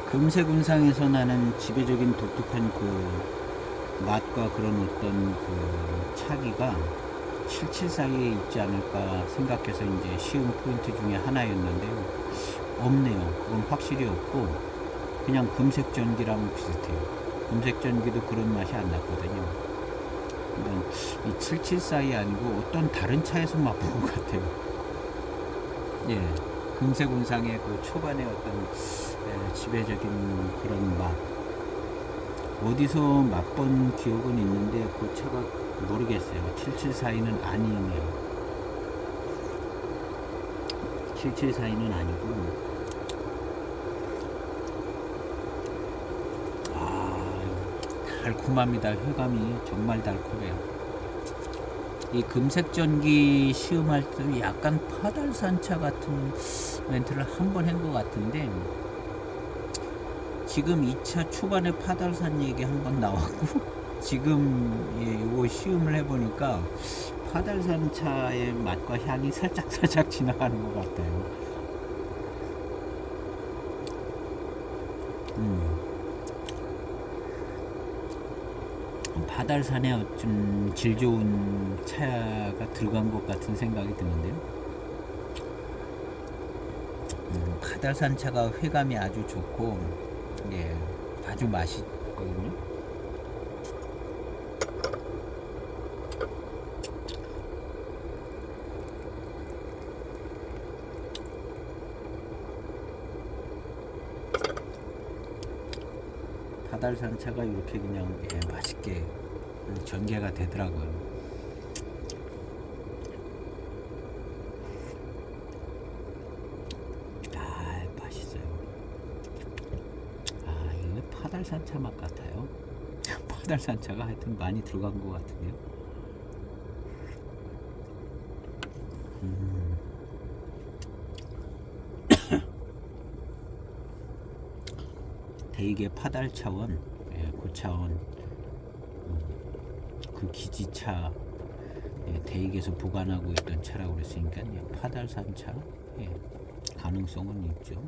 금색 운상에서 나는 지배적인 독특한 그 맛과 그런 어떤 그 차기가 774에 있지 않을까 생각해서 이제 쉬운 포인트 중에 하나였는데요. 없네요. 그건 확실히 없고 그냥 금색 전기랑 비슷해요. 금색 전기도 그런 맛이 안 났거든요. 이 774이 아니고 어떤 다른 차에서 맛본 것 같아요. 금색 운상의 그 초반에 어떤 지배적인 그런 맛 어디서 맛본 기억은 있는데 그 차가 모르겠어요. 774는 아니네요. 774는 아니고 달콤합니다. 혈감이 정말 달콤해요. 이 금색 전기 시음할 때 약간 파달산차 같은 멘트를 한 번 한 것 같은데 지금 2차 초반에 파달산 얘기 한 번 나왔고 지금 요거 시음을 해보니까 파달산 차의 맛과 향이 살짝 지나가는 것 같아요. 바달산에 좀 질 좋은 차가 들어간 것 같은 생각이 드는데요. 바달산 차가 회감이 아주 좋고, 예, 아주 맛있거든요. 바달산 차가 이렇게 그냥 맛있게 전개가 되더라고요. 아, 맛있어요. 아, 이거 파달산 차 맛 같아요. 파달산 차가 하여튼 많이 들어간 것 같은데요. 대개 파달차원, 고차원, 그 기지차, 대익에서 보관하고 있던 차라고 그랬으니까 파달산 차, 가능성은 있죠.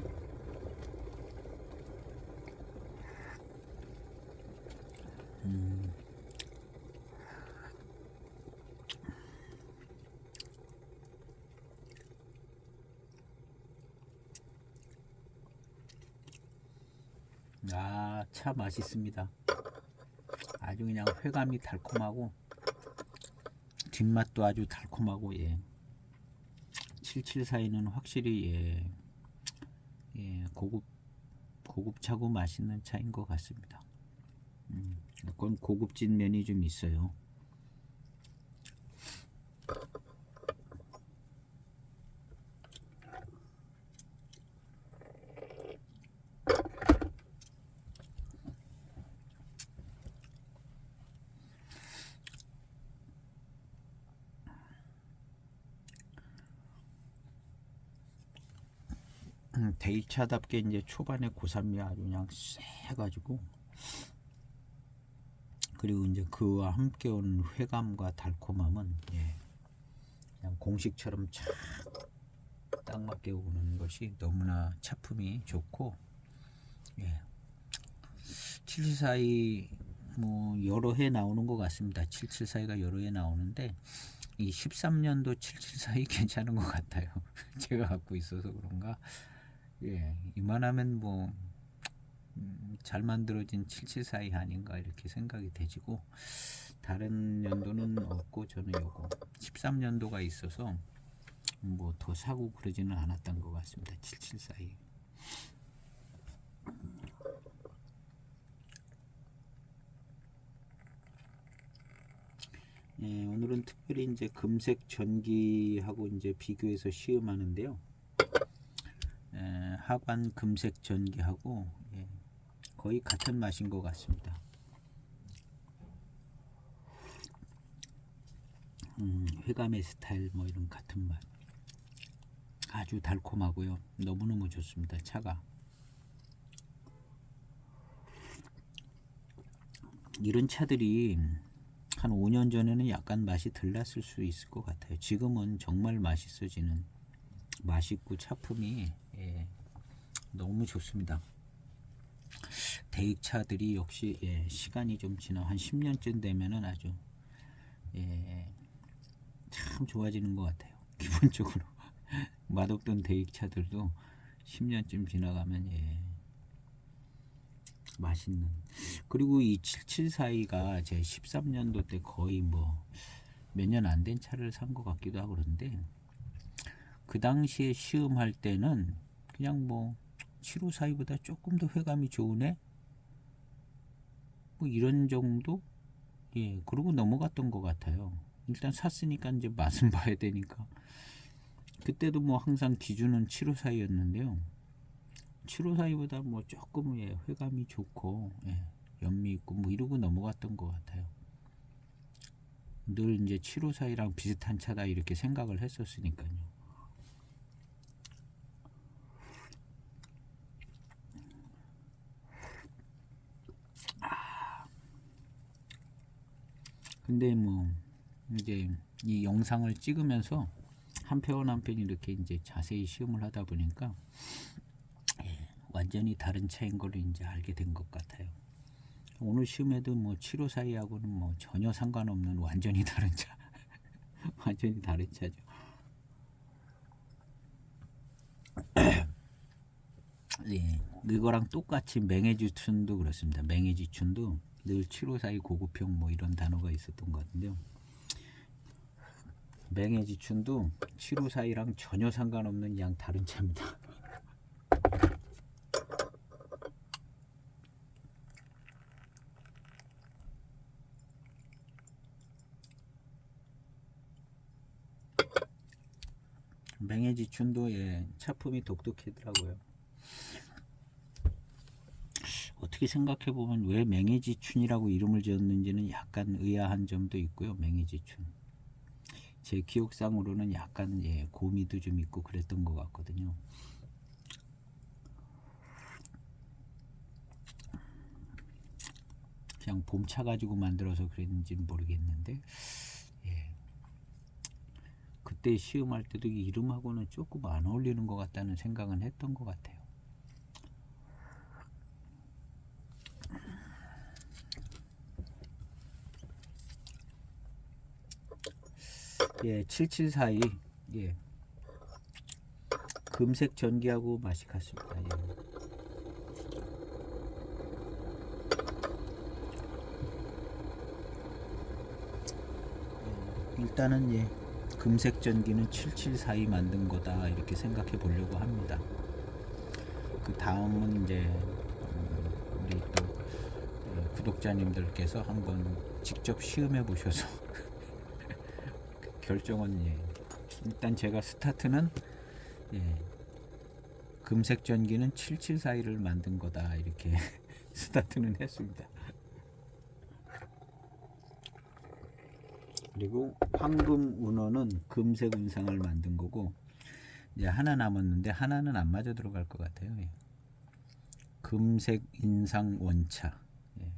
아, 차 맛있습니다. 아주 그냥 회감이 달콤하고 뒷맛도 아주 달콤하고 774는 확실히 고급차고 맛있는 차인 것 같습니다. 약간 고급진 면이 좀 있어요. 데이차답게 이제 초반에 고산미 아주 그냥 세가지고, 그리고 이제 그와 함께 온 회감과 달콤함은 그냥 공식처럼 딱 맞게 오는 것이 너무나 차품이 좋고, 774이 뭐 여러 해 나오는 것 같습니다. 774가 여러 해 나오는데 이 13년도 774이 괜찮은 것 같아요. 제가 갖고 있어서 그런가. 이만하면 뭐 잘 만들어진 774이 아닌가 이렇게 생각이 되지고, 다른 연도는 없고 저는 요거 13년도가 있어서 뭐 더 사고 그러지는 않았던 것 같습니다. 774이. 오늘은 특별히 이제 금색 전기하고 이제 비교해서 시음하는데요. 하관 금색 전기하고 거의 같은 맛인 것 같습니다. 회감의 스타일 뭐 이런 같은 맛. 아주 달콤하고요. 너무너무 좋습니다. 차가. 이런 차들이 한 5년 전에는 약간 맛이 덜 났을 수 있을 것 같아요. 지금은 정말 맛있어지는, 맛있고 차품이 너무 좋습니다. 대익차들이 역시 시간이 좀 지나 한 10년쯤 되면은 아주 참 좋아지는 것 같아요. 기본적으로 맛없던 대익차들도 10년쯤 지나가면 맛있는. 그리고 이 774가 제 13년도 때 거의 뭐 몇 년 안 된 차를 산 것 같기도 하고 그런데, 그 당시에 시음할 때는 그냥 뭐 754보다 조금 더 회감이 좋으네 뭐 이런 정도, 그러고 넘어갔던 것 같아요. 일단 샀으니까 이제 맛은 봐야 되니까. 그때도 뭐 항상 기준은 754였는데요 754보다 뭐 조금 회감이 좋고 연미 있고 뭐 이러고 넘어갔던 것 같아요. 늘 이제 754랑 비슷한 차다 이렇게 생각을 했었으니까요. 근데 뭐 이제 이 영상을 찍으면서 한 편 한 편 이렇게 이제 자세히 시음을 하다 보니까 완전히 다른 차인 걸 이제 알게 된 것 같아요. 오늘 시험에도 뭐 754하고는 뭐 전혀 상관없는 완전히 다른 차. 완전히 다른 차죠. 예, 이거랑 똑같이 맹해지춘도 그렇습니다. 맹해지춘도 늘 7542 고급형 뭐 이런 단어가 있었던 것 같은데요. 맹해지춘도 7542랑 전혀 상관없는 양 다른 차입니다. 맹해지춘도 예, 차품이 독특하더라고요. 어떻게 생각해 보면 왜 맹해지춘이라고 이름을 지었는지는 약간 의아한 점도 있고요. 맹해지춘. 제 기억상으로는 약간 예, 고미도 좀 있고 그랬던 것 같거든요. 그냥 봄차 가지고 만들어서 그랬는지는 모르겠는데 예. 그때 시음할 때도 이 이름하고는 조금 안 어울리는 것 같다는 생각은 했던 것 같아요. 예, 7742 예. 금색 전기하고 맛이 같습니다. 예. 일단은 예, 금색 전기는 7742 만든 거다 이렇게 생각해 보려고 합니다. 그 다음은 이제 우리 또 구독자님들께서 한번 직접 시음해 보셔서 결정은 예, 일단 제가 스타트는 예, 금색 전기는 7742를 만든 거다 이렇게 스타트는 했습니다. 그리고 황금 운어는 금색 운상을 만든 거고 이제 하나 남았는데 하나는 안 맞아 들어갈 것 같아요. 예. 금색 인상 원차 예.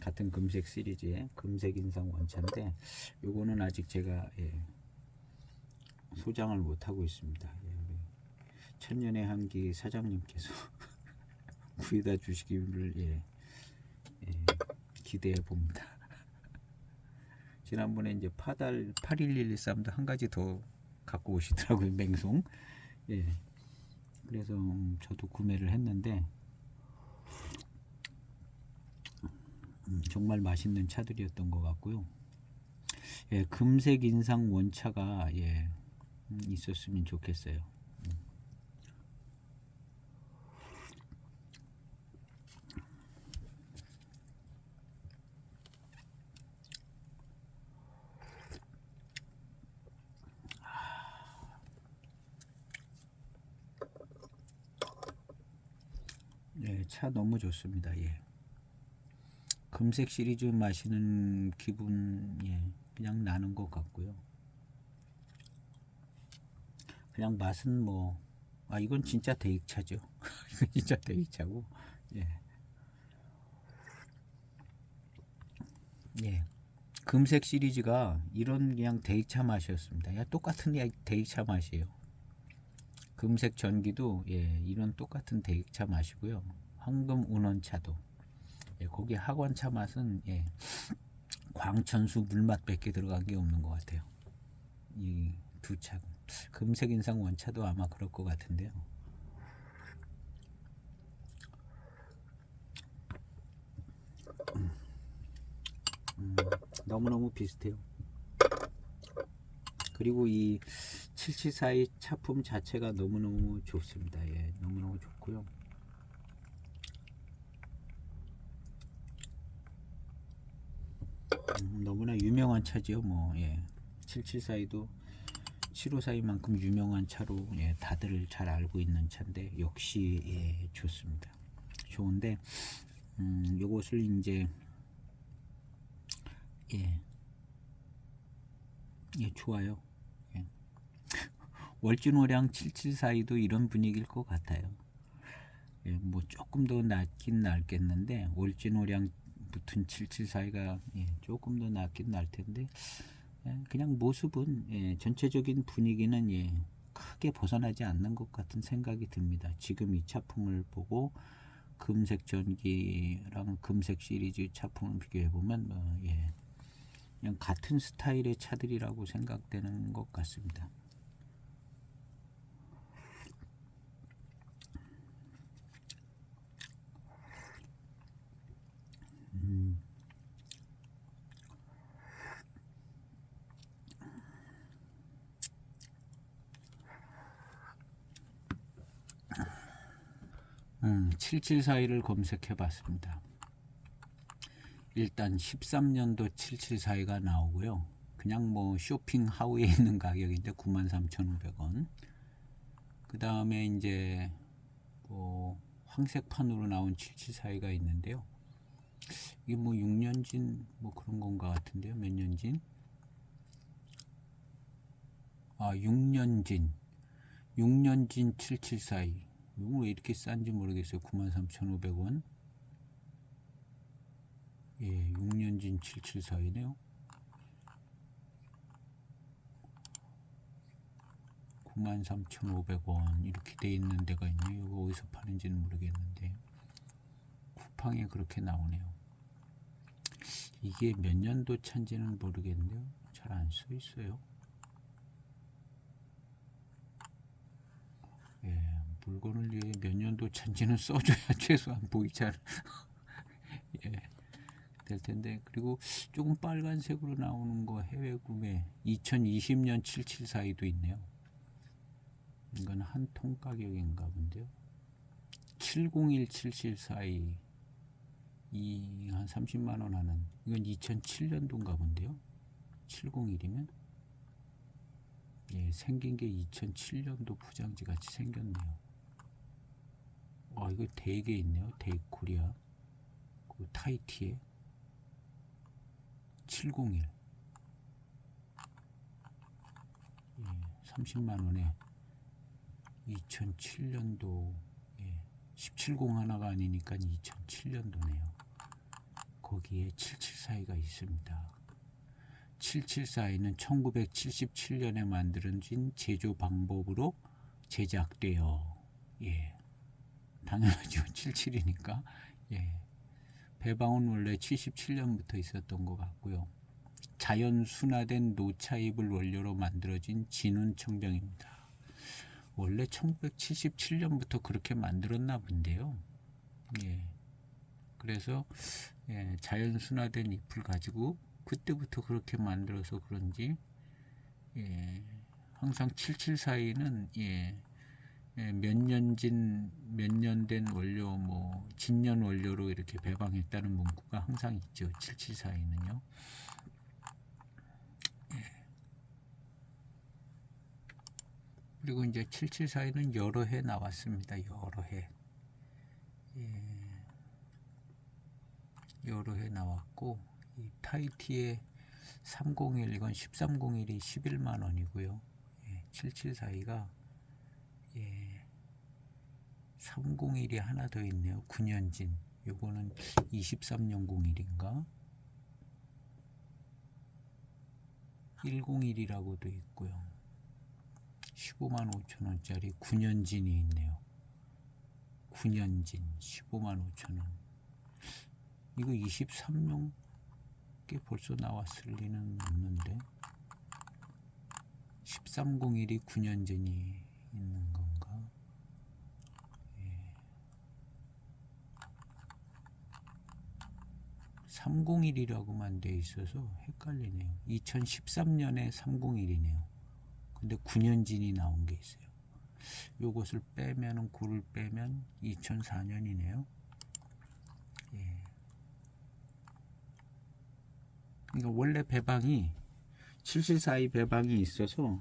같은 금색 시리즈의 금색 인상 원차인데 요거는 아직 제가 예. 소장을 못 하고 있습니다. 예. 천년의 한기 사장님께서 구해다 주시기를 예. 예. 기대해 봅니다. 지난번에 이제 파달 81113도 한 가지 더 갖고 오시더라고요. 맹송. 예. 그래서 저도 구매를 했는데 정말 맛있는 차들이었던 것 같고요. 예, 금색 인상 원차가 예, 있었으면 좋겠어요. 예, 차 너무 좋습니다. 예. 금색 시리즈 마시는 기분 예, 그냥 나는 것 같고요. 그냥 맛은 뭐 이건 진짜 대익차죠. 이건 진짜 대익차고 예. 예. 금색 시리즈가 이런 그냥 대익차 맛이었습니다. 야, 똑같은 대익차 맛이에요. 금색 전기도 예, 이런 똑같은 대익차 맛이고요. 황금 운원차도 예, 거기 학원차 맛은 예, 광천수 물맛밖에 들어간 게 없는 것 같아요. 이 두 차. 금색 인상 원차도 아마 그럴 것 같은데요. 너무너무 비슷해요. 그리고 이 7742 차품 자체가 너무너무 좋습니다. 예, 너무너무 좋고요. 너무나 유명한 차지요. 뭐 예. 7742도 7542만큼 유명한 차로 예, 다들 잘 알고 있는 차인데 역시 예, 좋습니다. 좋은데 요것을 이제 예, 예 좋아요. 예. 월진호량 7742도 이런 분위기일 것 같아요. 예, 뭐 조금 더 낫긴 낫겠는데 월진호량 붙은 7742가 예, 조금 더 낫긴 날 텐데 예, 그냥 모습은 예, 전체적인 분위기는 예, 크게 벗어나지 않는 것 같은 생각이 듭니다. 지금 이 차품을 보고 금색 전기랑 금색 시리즈 차품을 비교해 보면 그냥 같은 스타일의 차들이라고 생각되는 것 같습니다. 음. 774를 검색해 봤습니다. 일단 13년도 774가 나오고요. 그냥 뭐 쇼핑 하우에 있는 가격인데 93,500원. 그 다음에 이제 뭐 황색판으로 나온 774가 있는데요. 이게 뭐 6년진 뭐 그런 건가 같은데요. 몇 년진? 6년진 774. 이거 왜 이렇게 싼지 모르겠어요. 93,500원. 예, 6년진 774이네요. 93,500원 이렇게 돼 있는 데가 있네요. 이거 어디서 파는지는 모르겠는데 쿠팡에 그렇게 나오네요. 이게 몇 년도 차인지는 모르겠는데요. 잘 안 써 있어요. 예, 물건을 몇 년도 차인지는 써줘야 최소한 보이잖아. 예, 될 텐데. 그리고 조금 빨간색으로 나오는 거 해외 구매 2020년 774도 있네요. 이건 한 통 가격인가 본데요. 701774이 한 30만원 하는, 이건 2007년도인가 본데요. 701이면 예, 생긴 게 2007년도 포장지 같이 생겼네요. 이거 되게 있네요. 데이코리아 그 타이티에 701 예, 30만원에 2007년도 1701 하나가 아니니까 2007년도네요. 거기에 774가 있습니다. 774는 1977년에 만들어진 제조 방법으로 제작되어 당연하죠. 77이니까 배방은 원래 77년부터 있었던 것 같고요. 자연 순화된 노차잎을 원료로 만들어진 진운 청병입니다. 원래 1977년부터 그렇게 만들었나 본데요. 그래서 자연 순화된 잎을 가지고 그때부터 그렇게 만들어서 그런지 항상 774는 몇 년 된 원료 뭐 진년 원료로 이렇게 배방했다는 문구가 항상 있죠. 774에는요. 그리고 이제 774에는 여러 해 나왔습니다. 여러 해. 여러 해 나왔고, 이 타이티의 301 이건 1301이 11만 원이고요. 774가 301이 하나 더 있네요. 9년진. 요거는 23년 01인가? 101이라고도 있고요. 15만 5천 원짜리 9년진이 있네요. 9년진 15만 5천 원. 이거 23년 게 벌써 나왔을 리는 없는데 1301이 9년진이 있는 건가? 301이라고만 돼 있어서 헷갈리네요. 2013년에 301이네요. 근데 9년진이 나온 게 있어요. 요것을 빼면은 9를 빼면 2004년이네요. 그러니까 원래 배방이 774의 배방이 있어서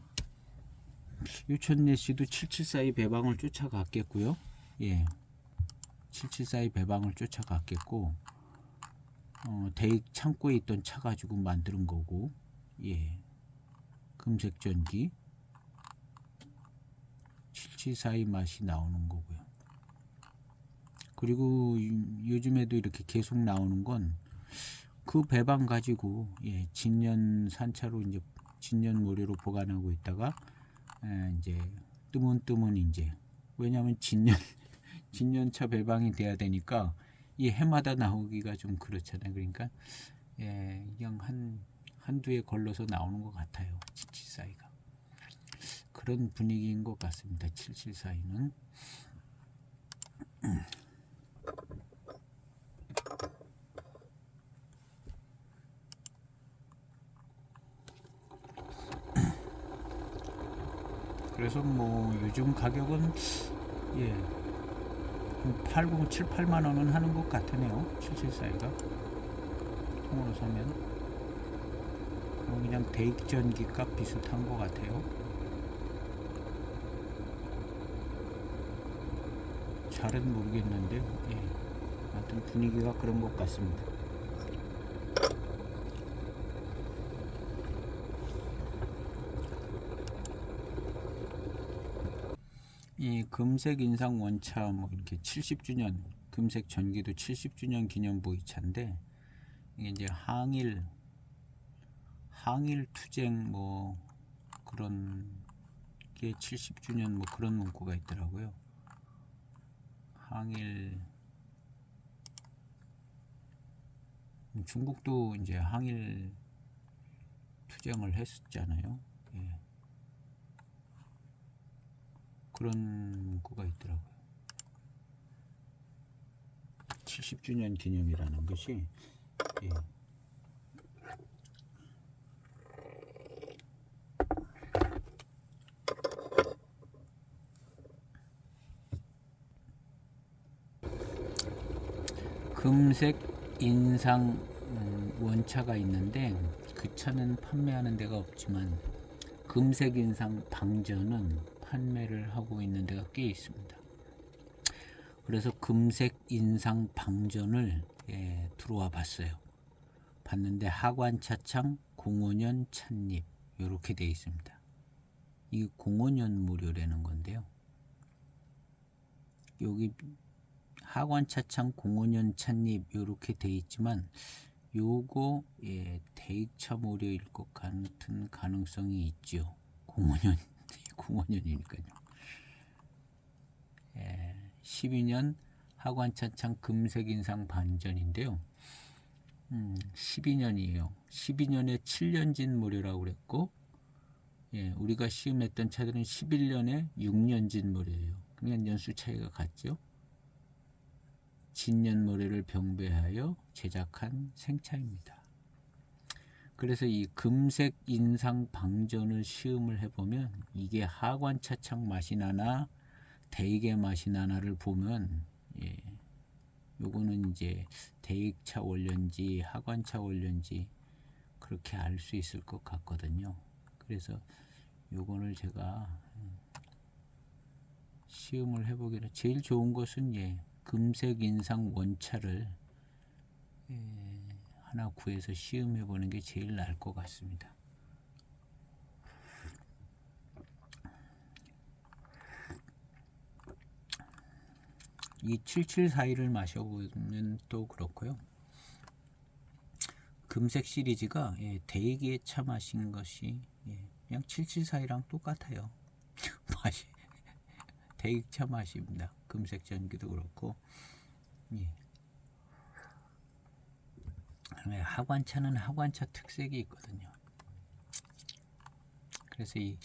유천내 씨도 774의 배방을 쫓아갔겠고요. 774의 배방을 쫓아갔겠고 대익 창고에 있던 차 가지고 만드는 거고 금색 전기 774의 맛이 나오는 거고요. 그리고 요즘에도 이렇게 계속 나오는 건 그 배방 가지고 진년 산차로 이제 진년 모래로 보관하고 있다가 이제 뜨문뜨문 이제 왜냐하면 진년차 배방이 돼야 되니까 이 해마다 나오기가 좀 그렇잖아요. 그러니까 그냥 한두 해 걸러서 나오는 것 같아요. 774가 그런 분위기인 것 같습니다. 774는 그래서 뭐 요즘 가격은 7, 8만 원은 하는 것 같으네요. 774가 통으로 사면 그냥 대익전기 값 비슷한 것 같아요. 잘은 모르겠는데 하여튼 분위기가 그런 것 같습니다. 이 금색 인상 원차 뭐 이렇게 70주년 금색 전기도 70주년 기념 보이차인데 이게 이제 항일 투쟁 뭐 그런 게 70주년 뭐 그런 문구가 있더라고요. 항일 중국도 이제 항일 투쟁을 했었잖아요. 그런 문구가 있더라고요. 70주년 기념이라는 것이 금색 인상 원차가 있는데 그 차는 판매하는 데가 없지만 금색 인상 방전은 판매를 하고 있는 데가 꽤 있습니다. 그래서 금색 인상 방전을 들어와 봤어요. 봤는데 하관 차창 05년 찻잎 이렇게 되어 있습니다. 이 05년 무료라는 건데요. 여기 하관 차창 05년 찻잎 이렇게 되어 있지만 요거 대익차 무료일 것 같은 가능성이 있죠. 05년 05년이니까요. 12년 하관차창 금색 인상 반전인데요. 12년이에요. 12년에 7년진 무료라고 그랬고 우리가 시음했던 차들은 11년에 6년진 무료예요. 그러니까 연수 차이가 같죠. 진년 모래를 병배하여 제작한 생차입니다. 그래서 이 금색 인상 방전을 시음을 해보면 이게 하관차창 맛이 나나 대익의 맛이 나나를 보면 요거는 이제 대익차 원료인지 하관차 원료인지 그렇게 알 수 있을 것 같거든요. 그래서 요거를 제가 시음을 해보기로 제일 좋은 것은 금색 인상 원차를 하나 구해서 시음해 보는 게 제일 나을 것 같습니다. 이 7742를 마셔보면 또 그렇고요. 금색 시리즈가 대익의 차 마신 것이 그냥 7742랑 똑같아요. 맛이 대익차 맛입니다. 금색 전기도 그렇고 하관차는 하관차 특색이 있거든요. 그래서 이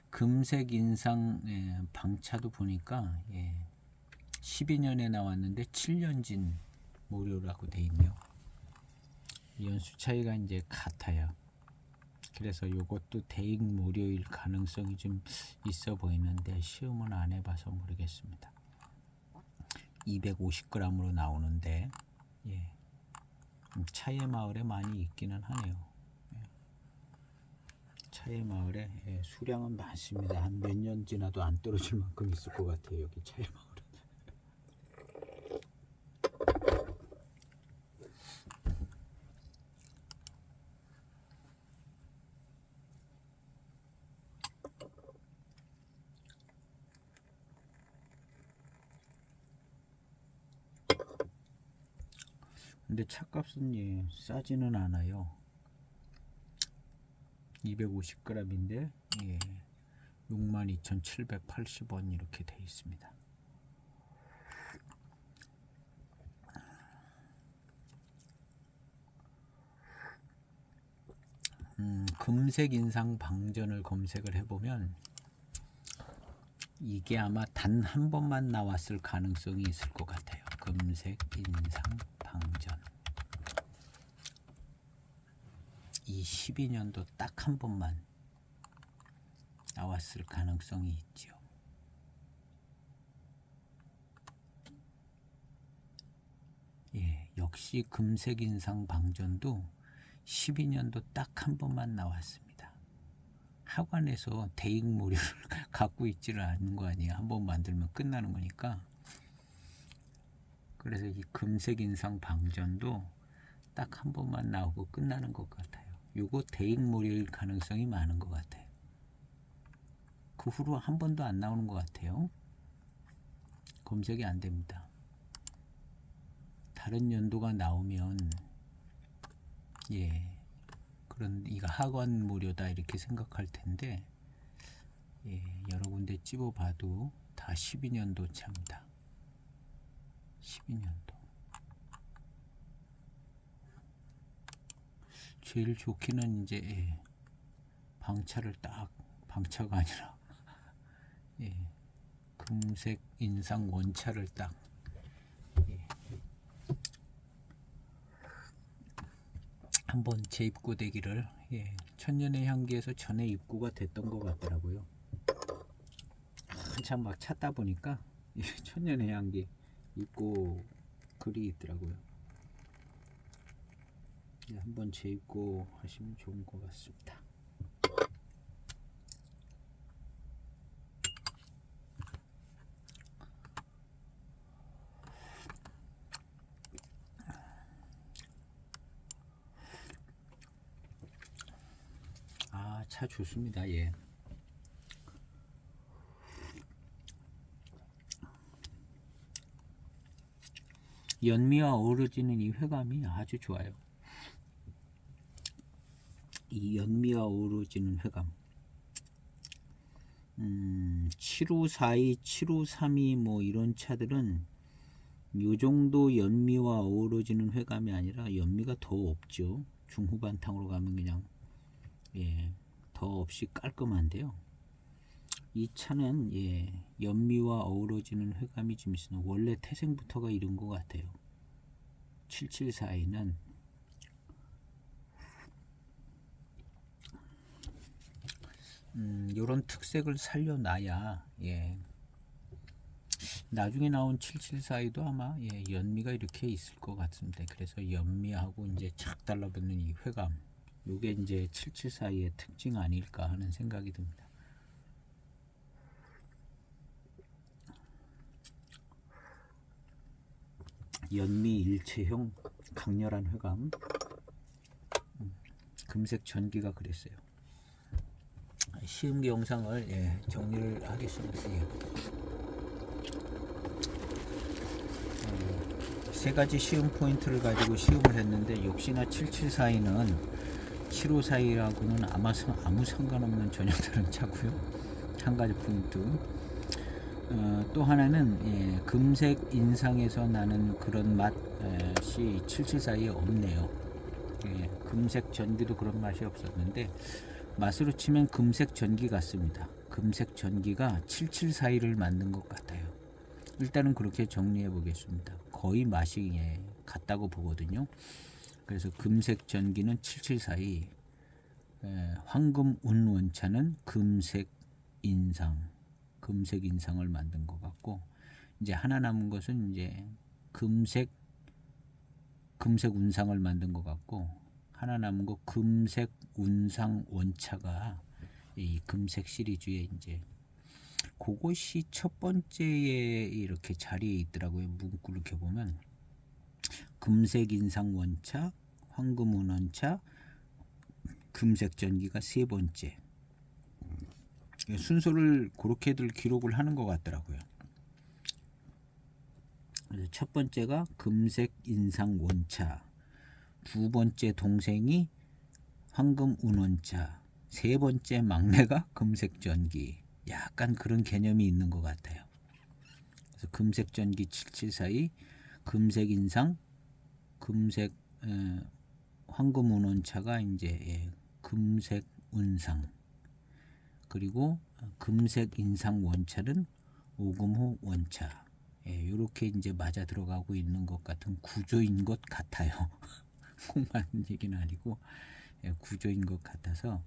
금색 인상 방차도 보니까 12년에 나왔는데 7년진 모료라고 돼 있네요. 연수 차이가 이제 같아요. 그래서 이것도 대익 모료일 가능성이 좀 있어 보이는데 시음은 안 해봐서 모르겠습니다. 250g으로 나오는데 차의 마을에 많이 있기는 하네요. 차의 마을에 수량은 많습니다. 한 몇 년 지나도 안 떨어질 만큼 있을 것 같아요. 여기 차의 마을은. 근데 차값은 싸지는 않아요. 250g인데 62,780원 이렇게 돼 있습니다. 금색 인상 방전을 검색을 해보면 이게 아마 단 한 번만 나왔을 가능성이 있을 것 같아요. 금색 인상 방전. 이 12년도 딱 한 번만 나왔을 가능성이 있죠. 예, 역시 금색 인상 방전도 12년도 딱 한 번만 나왔습니다. 하관에서 대익모리를 갖고 있지를 않는 거 아니에요. 한 번 만들면 끝나는 거니까. 그래서 이 금색 인상 방전도 딱 한 번만 나오고 끝나는 것 같아요. 요거 대익모리일 가능성이 많은 것 같아요. 그 후로 한 번도 안 나오는 것 같아요. 검색이 안 됩니다. 다른 연도가 나오면 예, 그런 이거 하관모료다 이렇게 생각할 텐데 예, 여러 군데 찝어봐도 다 12년도 차입니다. 12년도. 제일 좋기는 이제 예, 방차를 딱 방차가 아니라 예, 금색 인상 원차를 딱 예, 한번 재입고되기를 예, 천년의 향기에서 전에 입고가 됐던 것 같더라고요. 한참 막 찾다 보니까 예, 천년의 향기 입고 글이 있더라고요. 예, 한번 재입고 하시면 좋은 것 같습니다. 아, 차 좋습니다. 예. 연미와 어우러지는 이 회감이 아주 좋아요. 이 연미와 어우러지는 회감. 7542, 7532 뭐 이런 차들은 요 정도 연미와 어우러지는 회감이 아니라 연미가 더 없죠. 중후반탕으로 가면 그냥 예, 더 없이 깔끔한데요. 이 차는 예, 연미와 어우러지는 회감이 좀 있으나 원래 태생부터가 이런 것 같아요. 7742는 요런 특색을 살려놔야 예, 나중에 나온 7742도 아마 예, 연미가 이렇게 있을 것 같습니다. 그래서 연미하고 이제 착 달라붙는 이 회감, 요게 이제 7742의 특징 아닐까 하는 생각이 듭니다. 연미 일체형 강렬한 회감. 금색 전기가 그랬어요. 시음기 영상을 예, 정리를 하겠습니다. 예. 세 가지 시음 포인트를 가지고 시음을 했는데 역시나 7742는 7542라고는 아무 상관없는 전혀 다른 차고요. 한 가지 포인트. 또 하나는 예, 금색 인상에서 나는 그런 맛이 7742에 없네요. 예, 금색 전기도 그런 맛이 없었는데 맛으로 치면 금색 전기 같습니다. 금색 전기가 7742를 만든 것 같아요. 일단은 그렇게 정리해 보겠습니다. 거의 맛이 예, 같다고 보거든요. 그래서 금색 전기는 7742, 황금 운원차는 금색 인상을 만든 것 같고, 이제 하나 남은 것은 이제 금색 운상을 만든 것 같고, 하나 남은 거 금색 운상 원차가 이 금색 시리즈에 이제 그것이 첫 번째에 이렇게 자리에 있더라고요. 문구를 이렇게 보면 금색 인상 원차, 황금 운원차, 금색 전기가 세 번째. 순서를 그렇게들 기록을 하는 것 같더라고요. 첫 번째가 금색 인상 원차, 두 번째 동생이 황금 운원차, 세 번째 막내가 금색 전기. 약간 그런 개념이 있는 것 같아요. 그래서 금색 전기 7742, 금색 인상, 금색 황금 운원차가 이제 예, 금색 운상, 그리고 금색 인상 원찰은 오금호 원차. 이렇게 이제 맞아 들어가고 있는 것 같은 구조인 것 같아요. 콩만 얘기는 아니고 구조인 것 같아서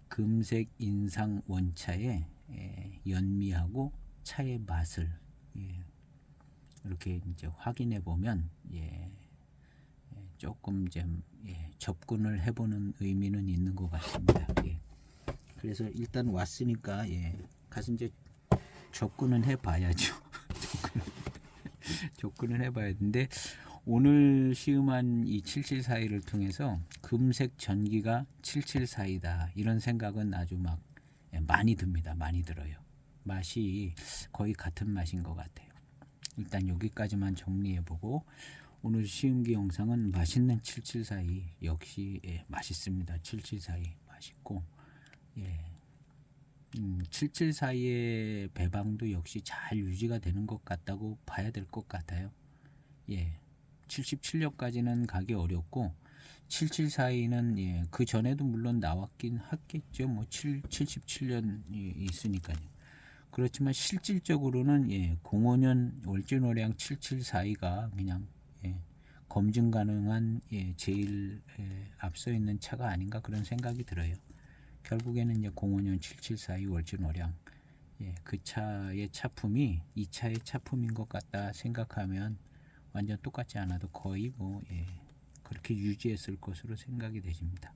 금색 인상 원차의 연미하고 차의 맛을 이렇게 이제 확인해 보면 조금 좀 접근을 해보는 의미는 있는 것 같습니다. 그래서 일단 왔으니까 가서 이제 접근은 해봐야죠. 접근을 해봐야 되는데 오늘 시음한 이 7742를 통해서 금색 전기가 774이다 이런 생각은 아주 막 많이 듭니다. 많이 들어요. 맛이 거의 같은 맛인 것 같아요. 일단 여기까지만 정리해보고 오늘 시음기 영상은 맛있는 7742 역시 맛있습니다. 7742 맛있고 7742의 배방도 역시 잘 유지가 되는 것 같다고 봐야 될 것 같아요. 77년까지는 가기 어렵고 7742는 그 전에도 물론 나왔긴 하겠죠. 뭐 77년이 있으니까요. 그렇지만 실질적으로는 05년 월주노량 7742가 그냥 검증 가능한 제일 앞서 있는 차가 아닌가 그런 생각이 들어요. 결국에는 이제 05년 7742 월주노량 그 차의 차품이 이 차의 차품인 것 같다 생각하면 완전 똑같지 않아도 거의 뭐 그렇게 유지했을 것으로 생각이 되십니다.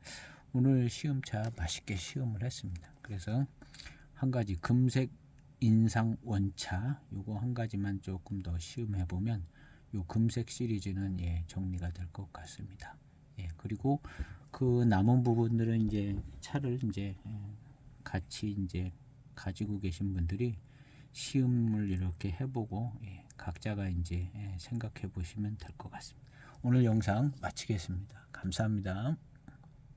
오늘 시음차 맛있게 시음을 했습니다. 그래서 한 가지 금색 인상 원차 요거 한 가지만 조금 더 시음해 보면 요 금색 시리즈는 정리가 될 것 같습니다. 그리고 그 남은 부분들은 이제 차를 이제 같이 이제 가지고 계신 분들이 시음을 이렇게 해보고 각자가 이제 생각해 보시면 될 것 같습니다. 오늘 영상 마치겠습니다. 감사합니다.